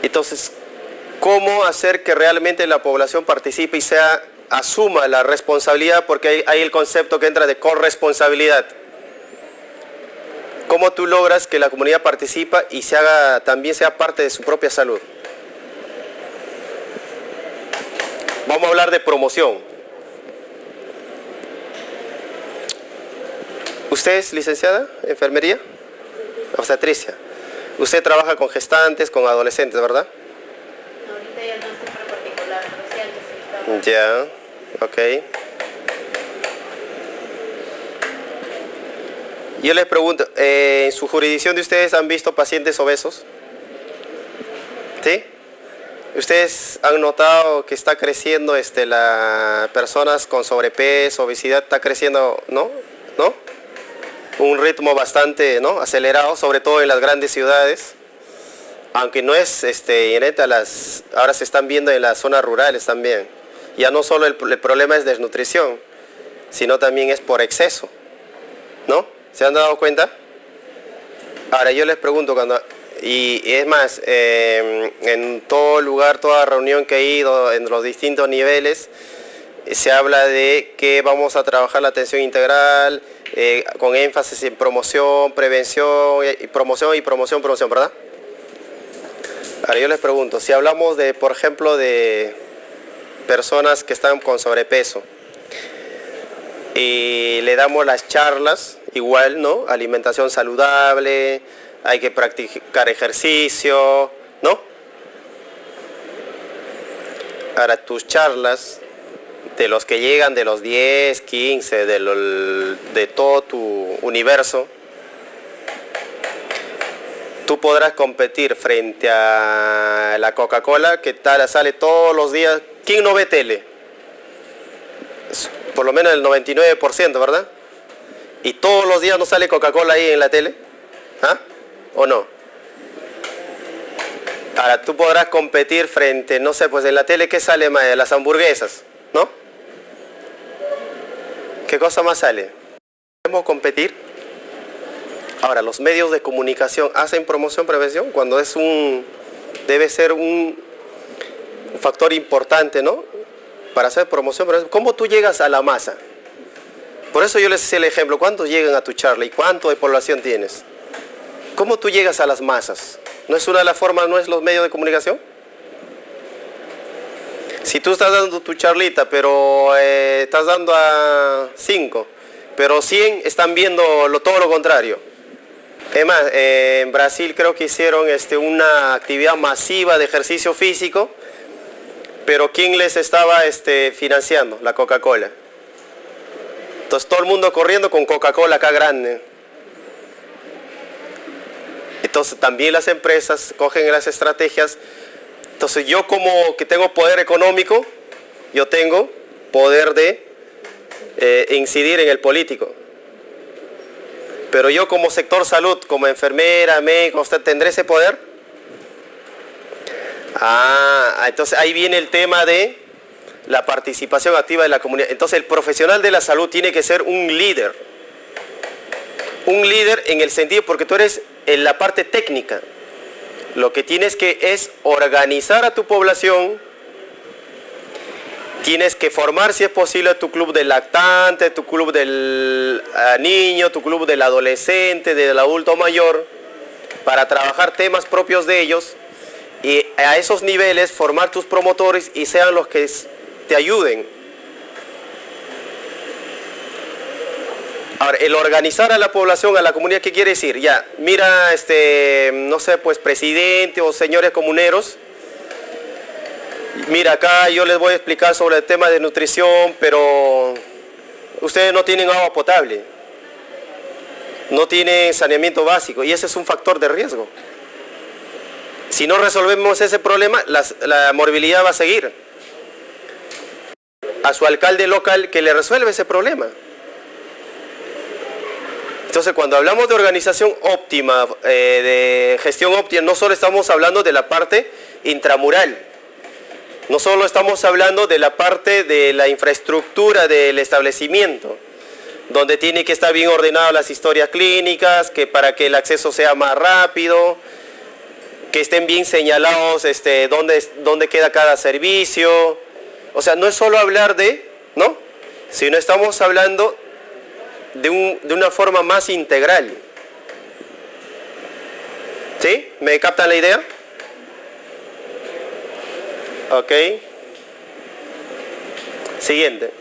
Entonces, ¿cómo hacer que realmente la población participe y asuma la responsabilidad? Porque hay el concepto que entra de corresponsabilidad. ¿Cómo tú logras que la comunidad participe y también sea parte de su propia salud? Vamos a hablar de promoción. ¿Usted es licenciada en enfermería? Obstetricia. Usted trabaja con gestantes, con adolescentes, ¿verdad? Ahorita ya no estoy para particular, pero sí antes sí estaba. Ya, ok. Yo les pregunto, ¿en su jurisdicción de ustedes han visto pacientes obesos? ¿Sí? ¿Ustedes han notado que está creciendo las personas con sobrepeso, obesidad? ¿Está creciendo, no? ¿No? Un ritmo bastante, ¿no?, acelerado, sobre todo en las grandes ciudades, aunque no es inherente ahora se están viendo en las zonas rurales también. Ya no solo el problema es desnutrición, sino también es por exceso, ¿no? ¿Se han dado cuenta? Ahora yo les pregunto, y es más, en todo lugar, toda reunión que he ido, en los distintos niveles, se habla de que vamos a trabajar la atención integral, con énfasis en promoción, prevención, promoción, ¿verdad? Ahora yo les pregunto, si hablamos de, por ejemplo, de personas que están con sobrepeso y le damos las charlas, igual, ¿no? Alimentación saludable, hay que practicar ejercicio, ¿no? Ahora tus charlas, de los que llegan de los 10, 15, de todo tu universo, tú podrás competir frente a la Coca-Cola, que sale todos los días. ¿Quién no ve tele? Por lo menos el 99%, ¿verdad? ¿Y todos los días no sale Coca-Cola ahí en la tele? ¿Ah? ¿O no? Ahora, tú podrás competir frente, no sé, pues en la tele, ¿qué sale más? Las hamburguesas, ¿no? ¿Qué cosa más sale? ¿Podemos competir? Ahora, los medios de comunicación hacen promoción, prevención, cuando es debe ser un factor importante, ¿no? Para hacer promoción, prevención. ¿Cómo tú llegas a la masa? Por eso yo les decía el ejemplo, ¿cuántos llegan a tu charla y cuánto de población tienes? ¿Cómo tú llegas a las masas? ¿No es una de las formas, no es los medios de comunicación? Si tú estás dando tu charlita, pero estás dando a 5, pero 100 están viendo todo lo contrario. Es más, en Brasil creo que hicieron una actividad masiva de ejercicio físico, pero ¿quién les estaba financiando? La Coca-Cola. Entonces todo el mundo corriendo con Coca-Cola acá grande. Entonces también las empresas cogen las estrategias. Entonces yo como que tengo poder económico, yo tengo poder de incidir en el político. Pero yo como sector salud, como enfermera, médico, ¿usted tendrá ese poder? Entonces ahí viene el tema de la participación activa de la comunidad. Entonces el profesional de la salud tiene que ser un líder. Un líder en el sentido, porque tú eres en la parte técnica. Lo que tienes que es organizar a tu población. Tienes que formar, si es posible, tu club del lactante, tu club del niño, tu club del adolescente, del adulto mayor, para trabajar temas propios de ellos y a esos niveles formar tus promotores y sean los que te ayuden. Ahora, el organizar a la población, a la comunidad, ¿qué quiere decir? Ya, mira, no sé, pues presidente o señores comuneros, mira, acá yo les voy a explicar sobre el tema de nutrición, pero ustedes no tienen agua potable, no tienen saneamiento básico y ese es un factor de riesgo. Si no resolvemos ese problema, la morbilidad va a seguir. A su alcalde local que le resuelve ese problema. Entonces, cuando hablamos de organización óptima, de gestión óptima, no solo estamos hablando de la parte intramural, no solo estamos hablando de la parte de la infraestructura del establecimiento, donde tiene que estar bien ordenadas las historias clínicas, que para que el acceso sea más rápido, que estén bien señalados dónde queda cada servicio. O sea, no es solo hablar ¿no? Sino estamos hablando de una forma más integral. ¿Sí? ¿Me captan la idea? Ok. Siguiente.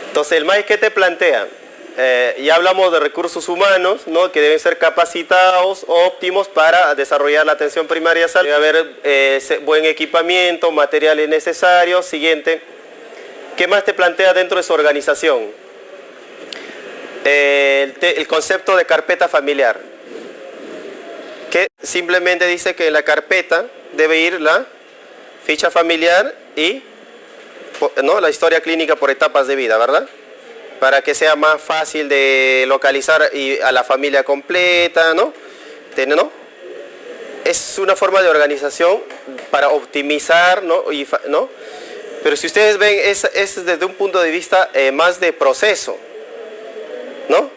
Entonces, el MAIS, ¿qué te plantea? Ya hablamos de recursos humanos, ¿no? Que deben ser capacitados, óptimos para desarrollar la atención primaria de salud. Debe haber buen equipamiento, materiales necesarios. Siguiente. ¿Qué más te plantea dentro de su organización? El concepto de carpeta familiar, que simplemente dice que en la carpeta debe ir la ficha familiar y ¿no? la historia clínica por etapas de vida, ¿verdad? Para que sea más fácil de localizar a la familia completa, ¿no? ¿No? Es una forma de organización para optimizar, ¿no? ¿no? Pero si ustedes ven, es desde un punto de vista más de proceso, ¿no?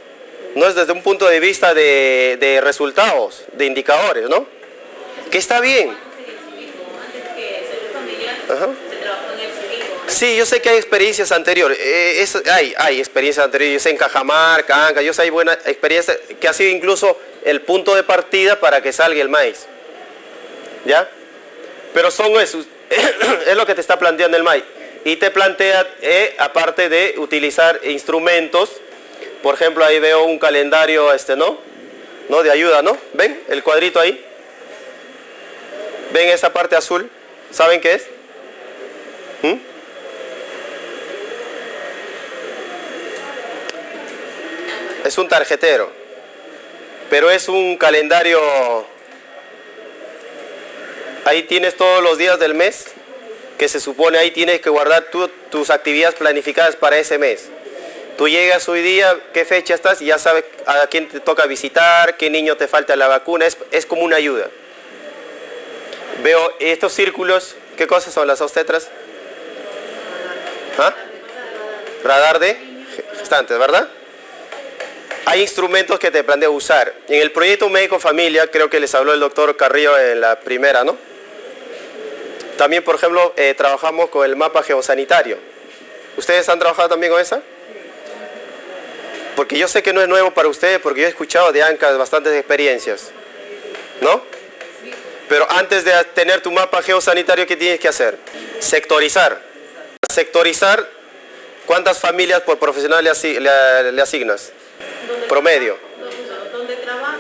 No es desde un punto de vista de resultados, de indicadores, ¿no? Que está bien. Antes que salud familiar, Ajá. se trabajó en el civismo. Sí, yo sé que hay experiencias anteriores, hay experiencias anteriores, yo sé en Cajamarca, Anca, yo sé hay buena experiencia que ha sido incluso el punto de partida para que salga el maíz, ¿ya? Pero son esos, es lo que te está planteando el MAI y te plantea, aparte de utilizar instrumentos, por ejemplo, ahí veo un calendario, ¿no? De ayuda, ¿no? ¿Ven el cuadrito ahí? ¿Ven esa parte azul? ¿Saben qué es? Es un tarjetero, pero es un calendario. Ahí tienes todos los días del mes, que se supone ahí tienes que guardar tus actividades planificadas para ese mes. Tú llegas hoy día, qué fecha estás y ya sabes a quién te toca visitar, qué niño te falta la vacuna, es como una ayuda. Veo estos círculos, ¿qué cosas son las obstetras? ¿Ah? Radar de gestantes, ¿verdad? Hay instrumentos que te planteo usar. En el proyecto Médico Familia, creo que les habló el doctor Carrillo en la primera, ¿no? También, por ejemplo, trabajamos con el mapa geosanitario. ¿Ustedes han trabajado también con esa? Porque yo sé que no es nuevo para ustedes, porque yo he escuchado de ANCAS bastantes experiencias, ¿no? Pero antes de tener tu mapa geosanitario, ¿qué tienes que hacer? Sectorizar. Sectorizar, ¿cuántas familias por profesional le asignas? Promedio. Donde trabajo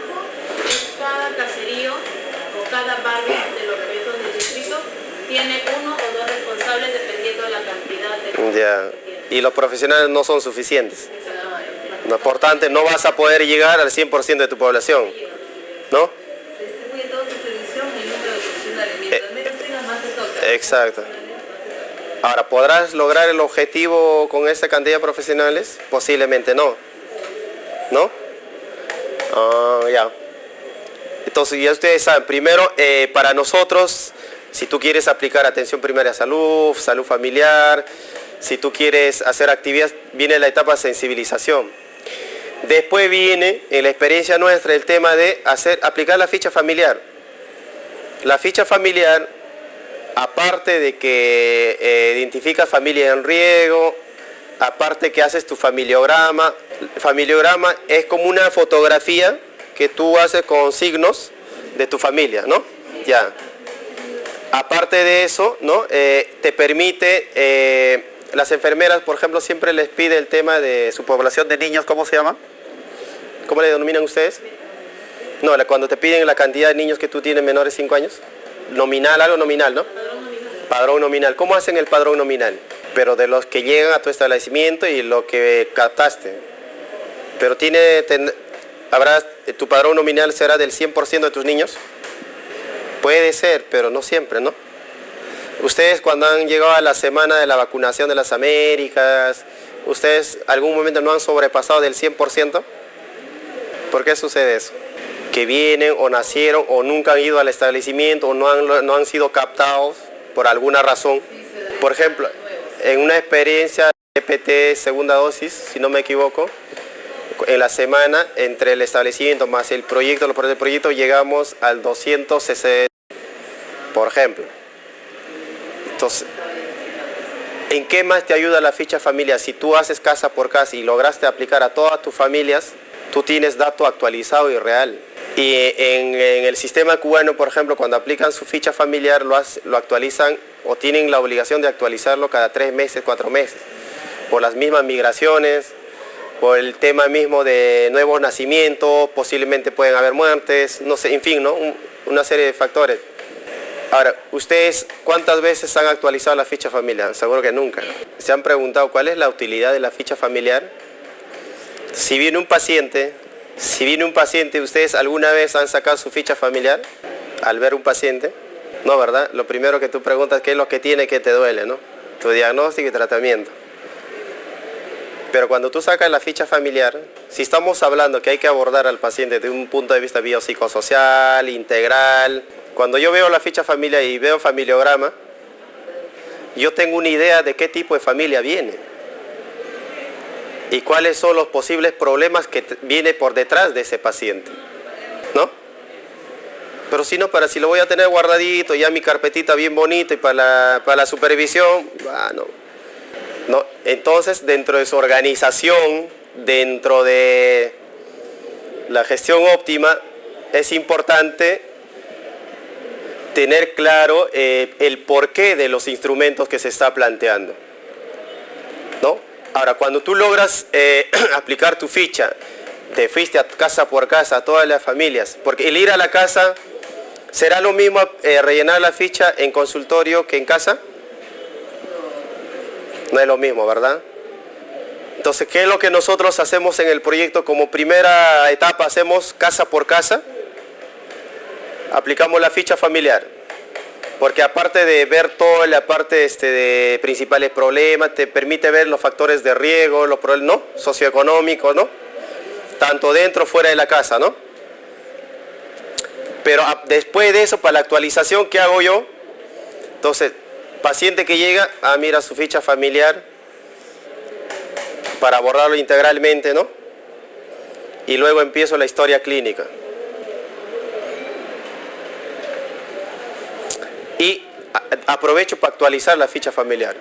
es cada caserío o cada barrio de los proyectos del distrito tiene uno o dos responsables dependiendo de la cantidad de... Ya. Y los profesionales no son suficientes. No, por tanto, no vas a poder llegar al 100% de tu población, ¿no? Se distribuye toda su televisión y el número de profesionales. Mientras menos tengas, más te toca. Exacto. Ahora, ¿podrás lograr el objetivo con esta cantidad de profesionales? Posiblemente no. ¿No? Ya. Entonces, ya ustedes saben, primero, para nosotros, si tú quieres aplicar atención primaria a salud, salud familiar, si tú quieres hacer actividades, viene la etapa de sensibilización. Después viene, en la experiencia nuestra, el tema de aplicar la ficha familiar. La ficha familiar, aparte de que identificas familia en riesgo, aparte que haces tu familiograma. El familiograma es como una fotografía que tú haces con signos de tu familia, ¿no? Ya. Aparte de eso, ¿no? Te permite, las enfermeras, por ejemplo, siempre les pide el tema de su población de niños, ¿cómo se llama? ¿Cómo le denominan ustedes? No, cuando te piden la cantidad de niños que tú tienes menores de 5 años. Nominal, algo nominal, ¿no? Padrón nominal. ¿Cómo hacen el padrón nominal? Pero de los que llegan a tu establecimiento y lo que captaste. Pero tu padrón nominal será del 100% de tus niños. Puede ser, pero no siempre, ¿no? Ustedes cuando han llegado a la semana de la vacunación de las Américas, ¿ustedes algún momento no han sobrepasado del 100%? ¿Por qué sucede eso? Que vienen o nacieron o nunca han ido al establecimiento o no han sido captados por alguna razón. Por ejemplo, en una experiencia de EPT segunda dosis, si no me equivoco, en la semana entre el establecimiento más el proyecto, los del proyecto llegamos al 260, por ejemplo. Entonces, ¿en qué más te ayuda la ficha familiar? Si tú haces casa por casa y lograste aplicar a todas tus familias, tú tienes dato actualizado y real. Y en el sistema cubano, por ejemplo, cuando aplican su ficha familiar, lo actualizan o tienen la obligación de actualizarlo cada 3 meses, 4 meses, por las mismas migraciones, por el tema mismo de nuevos nacimientos, posiblemente pueden haber muertes, no sé, en fin, ¿no? Una serie de factores. Ahora, ¿ustedes cuántas veces han actualizado la ficha familiar? Seguro que nunca. ¿Se han preguntado cuál es la utilidad de la ficha familiar? Si viene un paciente, ¿ustedes alguna vez han sacado su ficha familiar al ver un paciente? No, ¿verdad? Lo primero que tú preguntas, ¿qué es lo que tiene que te duele, no? Tu diagnóstico y tratamiento. Pero cuando tú sacas la ficha familiar, si estamos hablando que hay que abordar al paciente desde un punto de vista biopsicosocial, integral, cuando yo veo la ficha familiar y veo familiograma, yo tengo una idea de qué tipo de familia viene y cuáles son los posibles problemas que viene por detrás de ese paciente, ¿no? Pero si no, si lo voy a tener guardadito, ya mi carpetita bien bonita y para la supervisión, no. Entonces, dentro de su organización, dentro de la gestión óptima, es importante tener claro el porqué de los instrumentos que se está planteando, ¿no? Ahora, cuando tú logras aplicar tu ficha, te fuiste a casa por casa, a todas las familias, porque el ir a la casa, ¿será lo mismo rellenar la ficha en consultorio que en casa? No es lo mismo, ¿verdad? Entonces, ¿qué es lo que nosotros hacemos en el proyecto? Como primera etapa hacemos casa por casa, aplicamos la ficha familiar, porque aparte de ver toda la parte de principales problemas, te permite ver los factores de riesgo, los problemas, ¿no? Socioeconómicos, ¿no? tanto dentro como fuera de la casa, ¿no? Pero después de eso, para la actualización, ¿qué hago yo? Entonces, paciente que llega, mira su ficha familiar para borrarlo integralmente, ¿no? Y luego empiezo la historia clínica. Y aprovecho para actualizar la ficha familiar.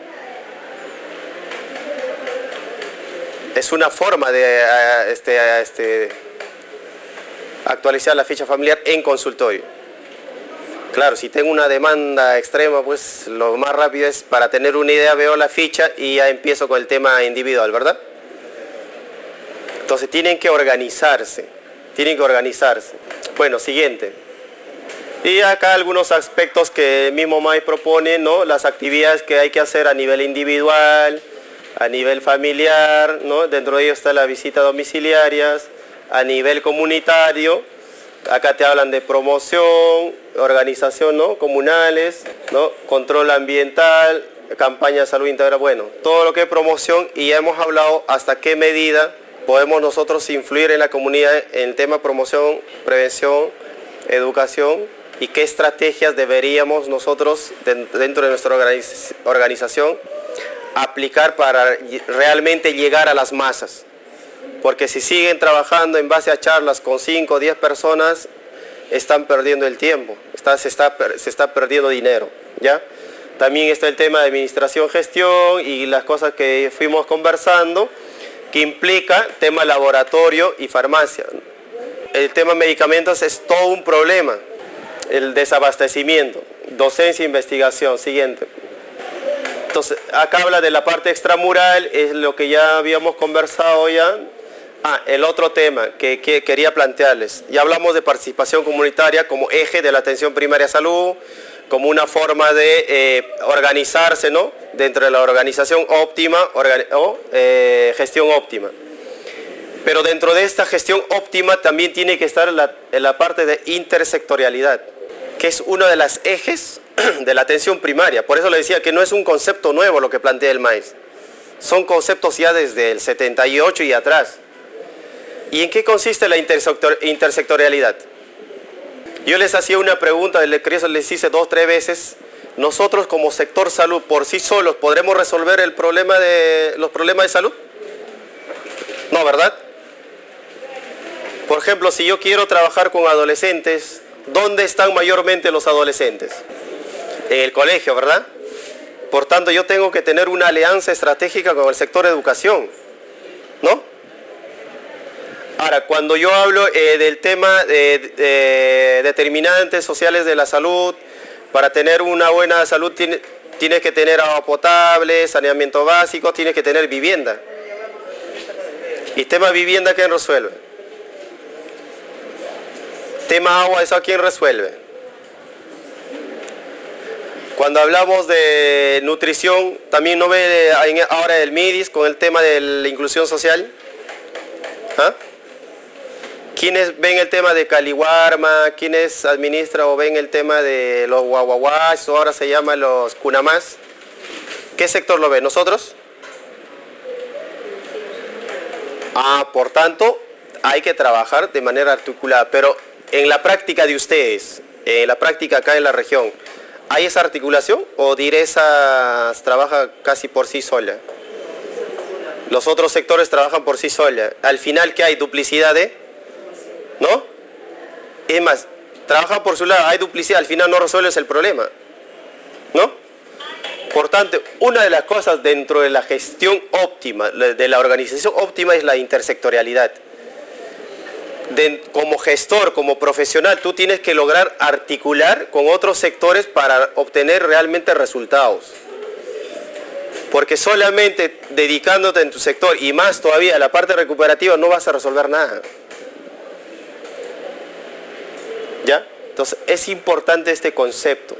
Es una forma de actualizar la ficha familiar en consultorio. Claro, si tengo una demanda extrema, pues lo más rápido es, para tener una idea, veo la ficha y ya empiezo con el tema individual, ¿verdad? Entonces tienen que organizarse. Bueno, siguiente. Y acá algunos aspectos que el mismo MAI propone, ¿no? Las actividades que hay que hacer a nivel individual, a nivel familiar, ¿no? Dentro de ello está la visita domiciliarias, a nivel comunitario, acá te hablan de promoción, organización, ¿no? Comunales, ¿no? Control ambiental, campaña de salud integral, bueno, todo lo que es promoción, y ya hemos hablado hasta qué medida podemos nosotros influir en la comunidad en el tema promoción, prevención, educación, y qué estrategias deberíamos nosotros dentro de nuestra organización aplicar para realmente llegar a las masas. Porque si siguen trabajando en base a charlas con 5 o 10 personas, están perdiendo el tiempo, se está perdiendo dinero, ¿ya? También está el tema de administración, gestión y las cosas que fuimos conversando, que implica tema laboratorio y farmacia. El tema medicamentos es todo un problema. El desabastecimiento, docencia e investigación, siguiente. Entonces, acá habla de la parte extramural, es lo que ya habíamos conversado ya. El otro tema que quería plantearles. Ya hablamos de participación comunitaria como eje de la atención primaria a salud, como una forma de organizarse, ¿no? Dentro de la organización óptima gestión óptima. Pero dentro de esta gestión óptima también tiene que estar la parte de intersectorialidad, que es uno de los ejes de la atención primaria. Por eso le decía que no es un concepto nuevo lo que plantea el MAIS. Son conceptos ya desde el 78 y atrás. ¿Y en qué consiste la intersectorialidad? Yo les hacía una pregunta, les hice 2 o 3 veces. ¿Nosotros como sector salud por sí solos podremos resolver los problemas de salud? No, ¿verdad? Por ejemplo, si yo quiero trabajar con adolescentes, ¿dónde están mayormente los adolescentes? En el colegio, ¿verdad? Por tanto, yo tengo que tener una alianza estratégica con el sector de educación, ¿no? Ahora, cuando yo hablo del tema de determinantes sociales de la salud, para tener una buena salud tienes que tener agua potable, saneamiento básico, tienes que tener vivienda. ¿Y tema vivienda quién resuelve? Tema agua, ¿eso a quién resuelve? Cuando hablamos de nutrición, también no ve ahora el MIDIS con el tema de la inclusión social. ¿Ah? ¿Quiénes ven el tema de Caliwarma? ¿Quiénes administran o ven el tema de los guaguaguas, o ahora se llama los cunamás? ¿Qué sector lo ve? ¿Nosotros? Por tanto, hay que trabajar de manera articulada, pero en la práctica de ustedes, en la práctica acá en la región, ¿hay esa articulación o Direza trabaja casi por sí sola? Los otros sectores trabajan por sí sola. Al final, ¿qué hay? Duplicidad ¿no? Es más, trabajan por su lado, hay duplicidad, al final no resuelves el problema, ¿no? Por tanto, una de las cosas dentro de la gestión óptima, de la organización óptima, es la intersectorialidad. Como gestor, como profesional, tú tienes que lograr articular con otros sectores para obtener realmente resultados. Porque solamente dedicándote en tu sector y más todavía a la parte recuperativa no vas a resolver nada. ¿Ya? Entonces es importante este concepto.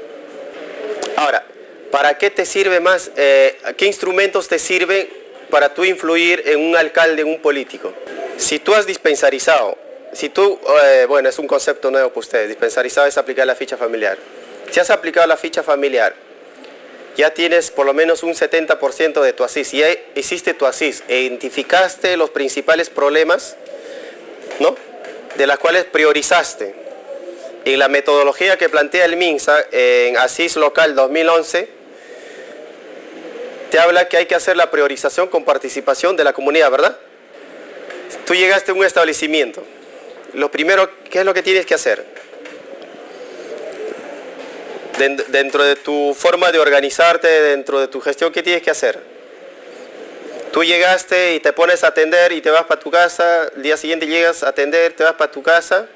Ahora, ¿para qué te sirve más? ¿Qué instrumentos te sirven para tú influir en un alcalde, en un político? Si tú has dispensarizado, bueno, es un concepto nuevo para ustedes, dispensarizado es aplicar la ficha familiar. Si has aplicado la ficha familiar, ya tienes por lo menos un 70% de tu ASIS, ya hiciste tu ASIS, identificaste los principales problemas, ¿no? De las cuales priorizaste. En la metodología que plantea el MINSA en ASIS Local 2011, te habla que hay que hacer la priorización con participación de la comunidad, ¿verdad? Tú llegaste a un establecimiento. Lo primero, ¿qué es lo que tienes que hacer? Dentro de tu forma de organizarte, dentro de tu gestión, ¿qué tienes que hacer? Tú llegaste y te pones a atender y te vas para tu casa, el día siguiente llegas a atender, te vas para tu casa.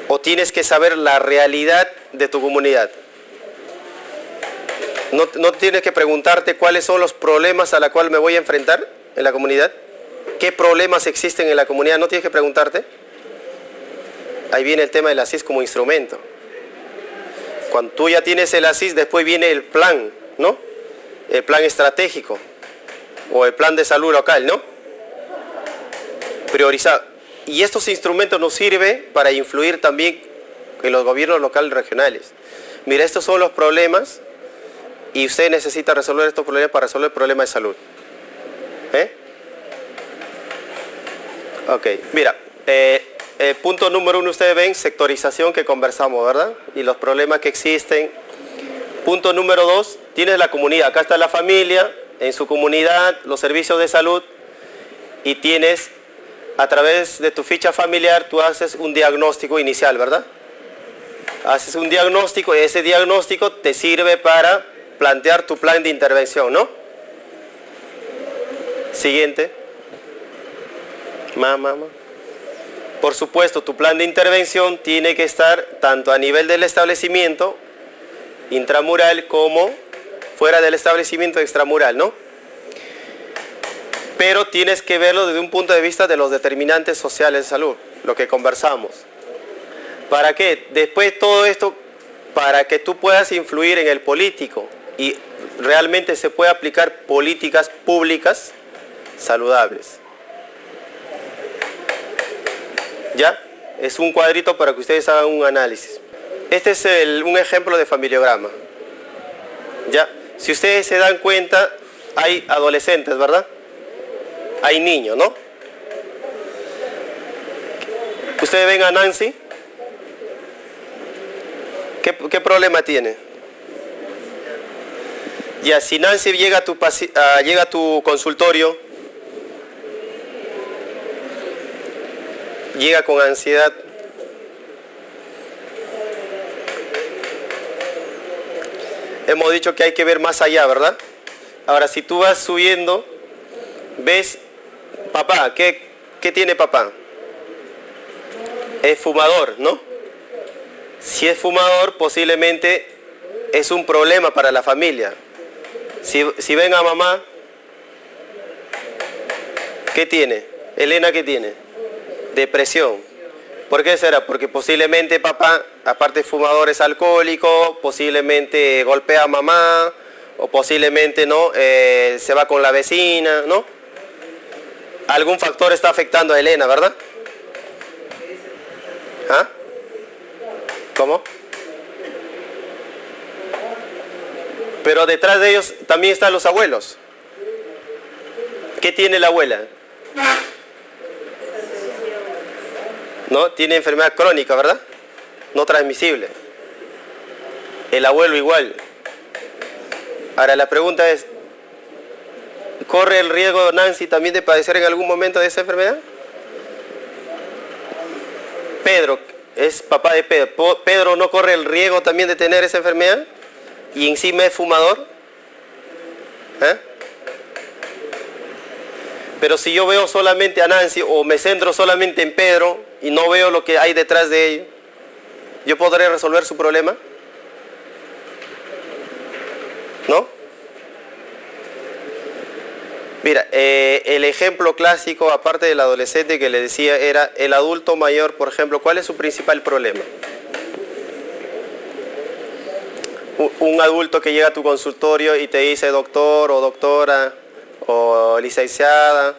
¿O tienes que saber la realidad de tu comunidad? ¿No tienes que preguntarte cuáles son los problemas a los cuales me voy a enfrentar en la comunidad? ¿Qué problemas existen en la comunidad? ¿No tienes que preguntarte? Ahí viene el tema del ASIS como instrumento. Cuando tú ya tienes el ASIS, después viene el plan, ¿no? El plan estratégico o el plan de salud local, ¿no? Priorizado. Y estos instrumentos nos sirven para influir también en los gobiernos locales y regionales. Mira, estos son los problemas y usted necesita resolver estos problemas para resolver el problema de salud. Ok, mira, punto número 1, ustedes ven sectorización que conversamos, ¿verdad? Y los problemas que existen. Punto número 2, tienes la comunidad. Acá está la familia, en su comunidad, los servicios de salud, y tienes, a través de tu ficha familiar, tú haces un diagnóstico inicial, ¿verdad? Haces un diagnóstico y ese diagnóstico te sirve para plantear tu plan de intervención, ¿no? Siguiente. Por supuesto, tu plan de intervención tiene que estar tanto a nivel del establecimiento intramural como fuera del establecimiento extramural, ¿no? Pero tienes que verlo desde un punto de vista de los determinantes sociales de salud, lo que conversamos. ¿Para qué? Después todo esto, para que tú puedas influir en el político y realmente se pueda aplicar políticas públicas saludables. ¿Ya? Es un cuadrito para que ustedes hagan un análisis. Este es un ejemplo de familiograma. ¿Ya? Si ustedes se dan cuenta, hay adolescentes, ¿verdad? Hay niños, ¿no? Ustedes ven a Nancy. ¿Qué problema tiene? Ya, si Nancy llega a tu consultorio, llega con ansiedad, hemos dicho que hay que ver más allá, ¿verdad? Ahora, si tú vas subiendo, ves, papá, ¿qué tiene papá? Es fumador, ¿no? Si es fumador, posiblemente es un problema para la familia. Si ven a mamá, ¿qué tiene? Elena, ¿qué tiene? Depresión. ¿Por qué será? Porque posiblemente papá, aparte de fumador, es alcohólico, posiblemente golpea a mamá, o posiblemente no se va con la vecina, ¿no? Algún factor está afectando a Elena, ¿verdad? ¿Ah? ¿Cómo? Pero detrás de ellos también están los abuelos. ¿Qué tiene la abuela? ¿No? Tiene enfermedad crónica, ¿verdad? No transmisible. El abuelo igual. Ahora la pregunta es, ¿corre el riesgo Nancy también de padecer en algún momento de esa enfermedad? Pedro, es papá de Pedro. ¿Pedro no corre el riesgo también de tener esa enfermedad? ¿Y encima es fumador? Pero si yo veo solamente a Nancy o me centro solamente en Pedro y no veo lo que hay detrás de ello, ¿yo podré resolver su problema? ¿No? Mira, el ejemplo clásico, aparte del adolescente que le decía, era el adulto mayor, por ejemplo. ¿Cuál es su principal problema? Un adulto que llega a tu consultorio y te dice, doctor o doctora o licenciada,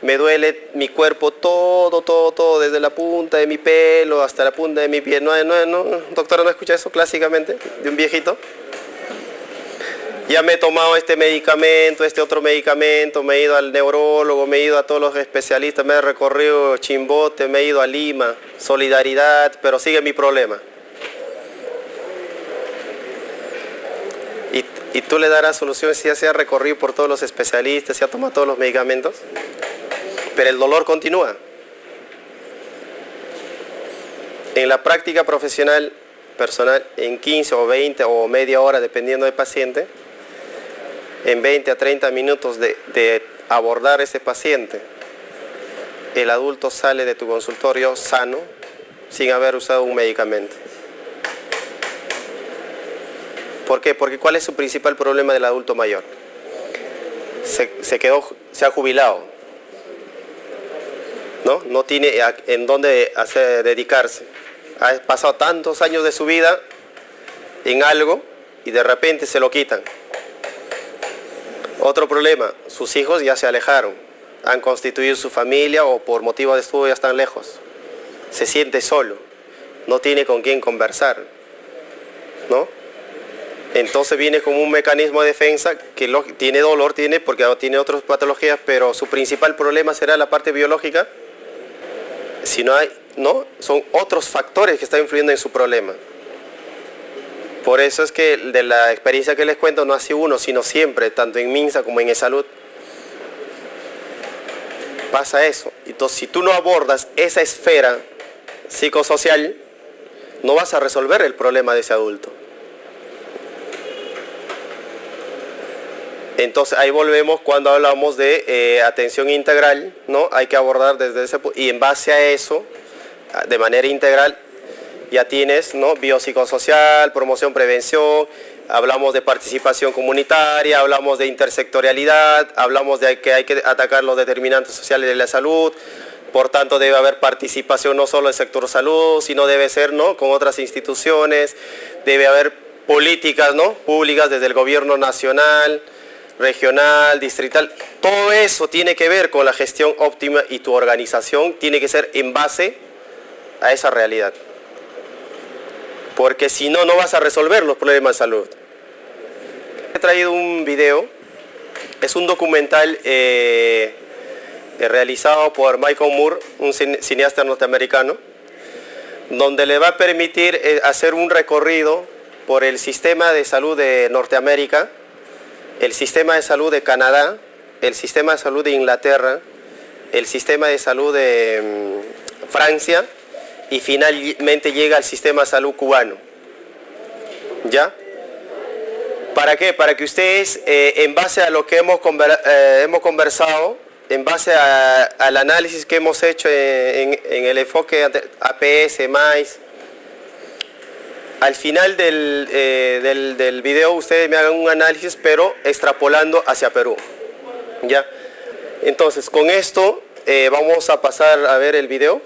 me duele mi cuerpo todo, desde la punta de mi pelo hasta la punta de mi pie. No, doctora, ¿no escucha eso clásicamente de un viejito? Ya me he tomado este medicamento, este otro medicamento, me he ido al neurólogo, me he ido a todos los especialistas, me he recorrido Chimbote, me he ido a Lima, Solidaridad, pero sigue mi problema. ¿Y tú le darás solución si ya se ha recorrido por todos los especialistas, se ha tomado todos los medicamentos? Pero el dolor continúa. En la práctica profesional, personal, en 15 o 20 o media hora, dependiendo del paciente, en 20 a 30 minutos de abordar ese paciente, el adulto sale de tu consultorio sano, sin haber usado un medicamento. ¿Por qué? Porque ¿cuál es su principal problema del adulto mayor? Se ha jubilado, ¿no? No tiene en dónde dedicarse. Ha pasado tantos años de su vida en algo y de repente se lo quitan. Otro problema, sus hijos ya se alejaron, han constituido su familia o por motivo de estudio ya están lejos. Se siente solo, no tiene con quién conversar, ¿no? Entonces viene como un mecanismo de defensa que tiene dolor, porque tiene otras patologías, pero su principal problema será la parte biológica. Si no hay, ¿no? Son otros factores que están influyendo en su problema. Por eso es que de la experiencia que les cuento no hace uno, sino siempre, tanto en MINSA como en eSalud, pasa eso. Entonces, si tú no abordas esa esfera psicosocial, no vas a resolver el problema de ese adulto. Entonces ahí volvemos cuando hablamos de atención integral, ¿no? Hay que abordar desde ese punto, y en base a eso, de manera integral, ya tienes, ¿no? Biopsicosocial, promoción, prevención, hablamos de participación comunitaria, hablamos de intersectorialidad, hablamos de que hay que atacar los determinantes sociales de la salud, por tanto debe haber participación no solo del sector salud, sino debe ser, ¿no? Con otras instituciones, debe haber políticas, ¿no? Públicas desde el gobierno nacional, regional, distrital. Todo eso tiene que ver con la gestión óptima y tu organización tiene que ser en base a esa realidad. Porque si no, no vas a resolver los problemas de salud. He traído un video, es un documental realizado por Michael Moore, un cineasta norteamericano, donde le va a permitir hacer un recorrido por el sistema de salud de Norteamérica, el sistema de salud de Canadá, el sistema de salud de Inglaterra, el sistema de salud de Francia y finalmente llega al sistema de salud cubano. ¿Ya? ¿Para qué? Para que ustedes, en base a lo que hemos conversado, en base al análisis que hemos hecho en el enfoque APS, MAIS, al final del video ustedes me hagan un análisis, pero extrapolando hacia Perú. ¿Ya? Entonces, con esto vamos a pasar a ver el video.